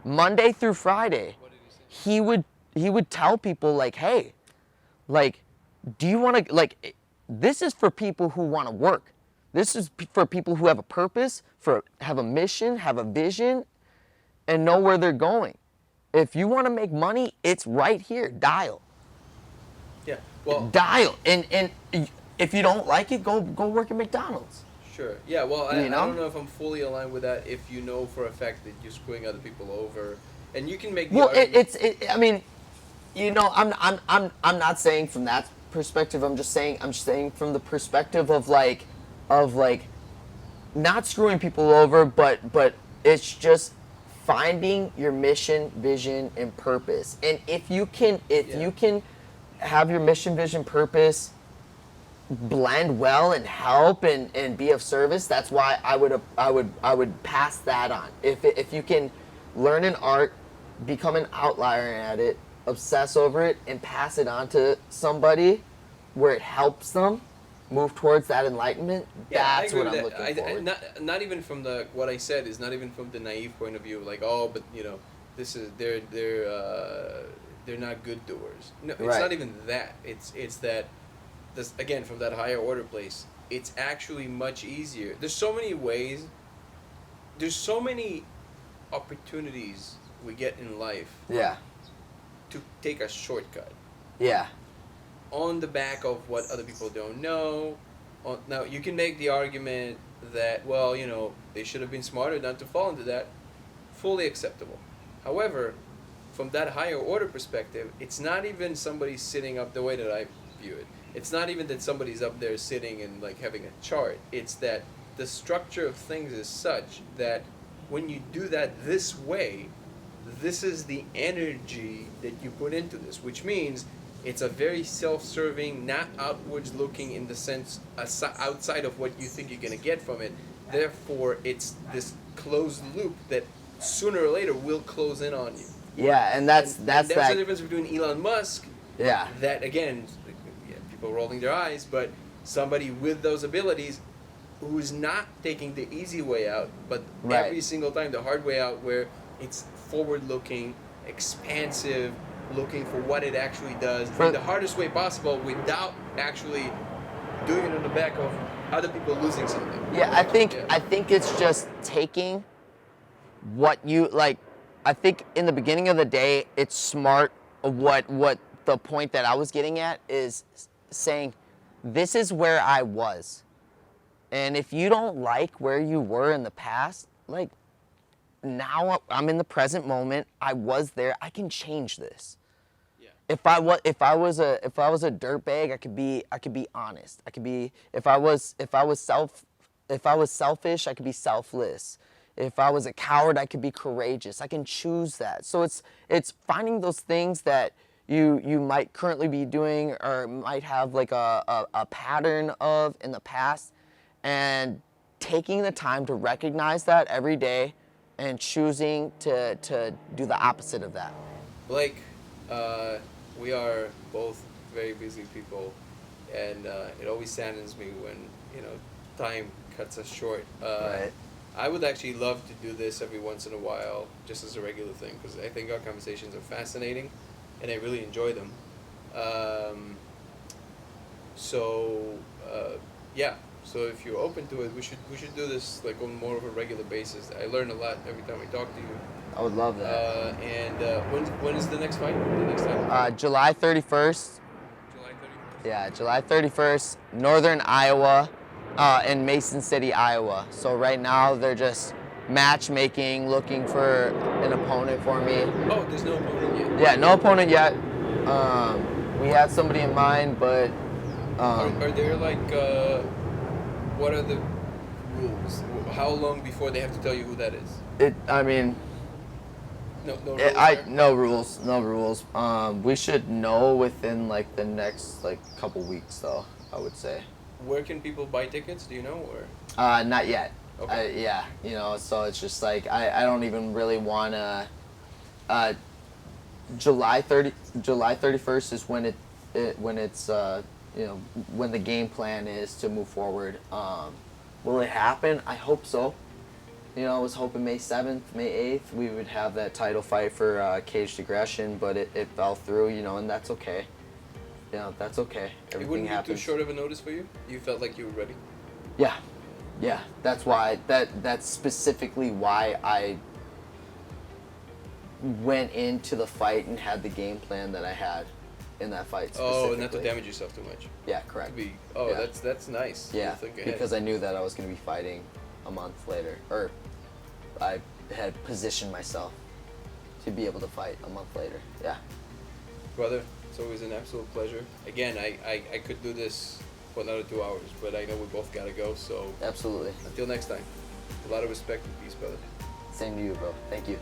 Monday through Friday, What did he say? he would tell people like, hey, like, do you want to, like, this is for people who want to work. This is for people who have a purpose, have a mission, have a vision, and know where they're going. If you want to make money, it's right here. Dial. Yeah. Well. Dial. And if you don't like it, go work at McDonald's. Sure. Yeah. Well, I know? don't know if I'm fully aligned with that. If you know for a fact that you're screwing other people over, and you can make the Well, argument. I mean, you know, I'm not saying from that perspective. I'm just saying from the perspective of like not screwing people over, but it's just finding your mission, vision, and purpose. And if you can have your mission, vision, purpose blend well and help and be of service, that's why I would pass that on. If you can learn an art, become an outlier at it, obsess over it, and pass it on to somebody where it helps them move towards that enlightenment, Yeah, that's I agree what with I'm looking for. not even from what I said is not even from the naive point of view, like, oh, but you know, this is they're not good doers. No, it's Right. not even that. It's that this again from that higher order place. It's actually much easier. There's so many ways. There's so many opportunities we get in life Yeah. to take a shortcut Yeah. on the back of what other people don't know. Now you can make the argument that well, you know, they should have been smarter not to fall into that. Fully acceptable. However, from that higher order perspective, it's not even somebody sitting up the way that I view it. It's not even that somebody's up there sitting and like having a chart. It's that the structure of things is such that when you do that this way, this is the energy that you put into this, which means it's a very self-serving, not outwards looking in the sense outside of what you think you're going to get from it. Therefore, it's this closed loop that sooner or later will close in on you. Yeah, and that's there's that. the difference between Elon Musk, Yeah. that again, people rolling their eyes, but somebody with those abilities who's not taking the easy way out, but Right. every single time the hard way out where it's forward-looking, expansive, looking for what it actually does in the hardest way possible without actually doing it on the back of other people losing something. Yeah, I think it's just taking what you like. I think in the beginning of the day, it's smart. What the point that I was getting at is saying, this is where I was, and if you don't like where you were in the past, like now I'm in the present moment. I was there. I can change this. Yeah. If I was a dirtbag, I could be honest. I could be if I was selfish, I could be selfless. If I was a coward, I could be courageous. I can choose that. So it's finding those things that you might currently be doing or might have like a pattern of in the past, and taking the time to recognize that every day and choosing to do the opposite of that. Blake, we are both very busy people, and it always saddens me when time cuts us short. Right. I would actually love to do this every once in a while, just as a regular thing, because I think our conversations are fascinating, and I really enjoy them. Yeah. So if you're open to it, we should do this like on more of a regular basis. I learn a lot every time I talk to you. I would love that. When is the next fight? The next time? July 31st. July 31st. Yeah, July 31st, Northern Iowa, in Mason City, Iowa. So right now they're just matchmaking, looking for an opponent for me. Oh, there's no opponent yet. Yeah, no opponent yet. We had somebody in mind, but Are there like what are the rules? How long before they have to tell you who that is? No rules. No rules. We should know within like the next like couple weeks, though. I would say. Where can people buy tickets? Do you know, or? Not yet. Okay. Yeah, so it's just like I don't even really wanna. July 31st is when when the game plan is to move forward. Will it happen? I hope so. I was hoping May 7th, May 8th, we would have that title fight for Caged Aggression, but it fell through, and that's okay. That's okay. It Everything wouldn't happens. be too short of a notice for you? You felt like you were ready? Yeah. That's why, that's specifically why I went into the fight and had the game plan that I had in that fight specifically. Oh, not to damage yourself too much. Yeah, correct. Yeah. That's nice. Yeah, Think ahead. because I knew that I was going to be fighting a month later, or I had positioned myself to be able to fight a month later. Yeah. Brother, it's always an absolute pleasure. Again, I could do this for another 2 hours, but I know we both gotta go, so Absolutely. until next time. A lot of respect and peace, brother. Same to you, bro. Thank you.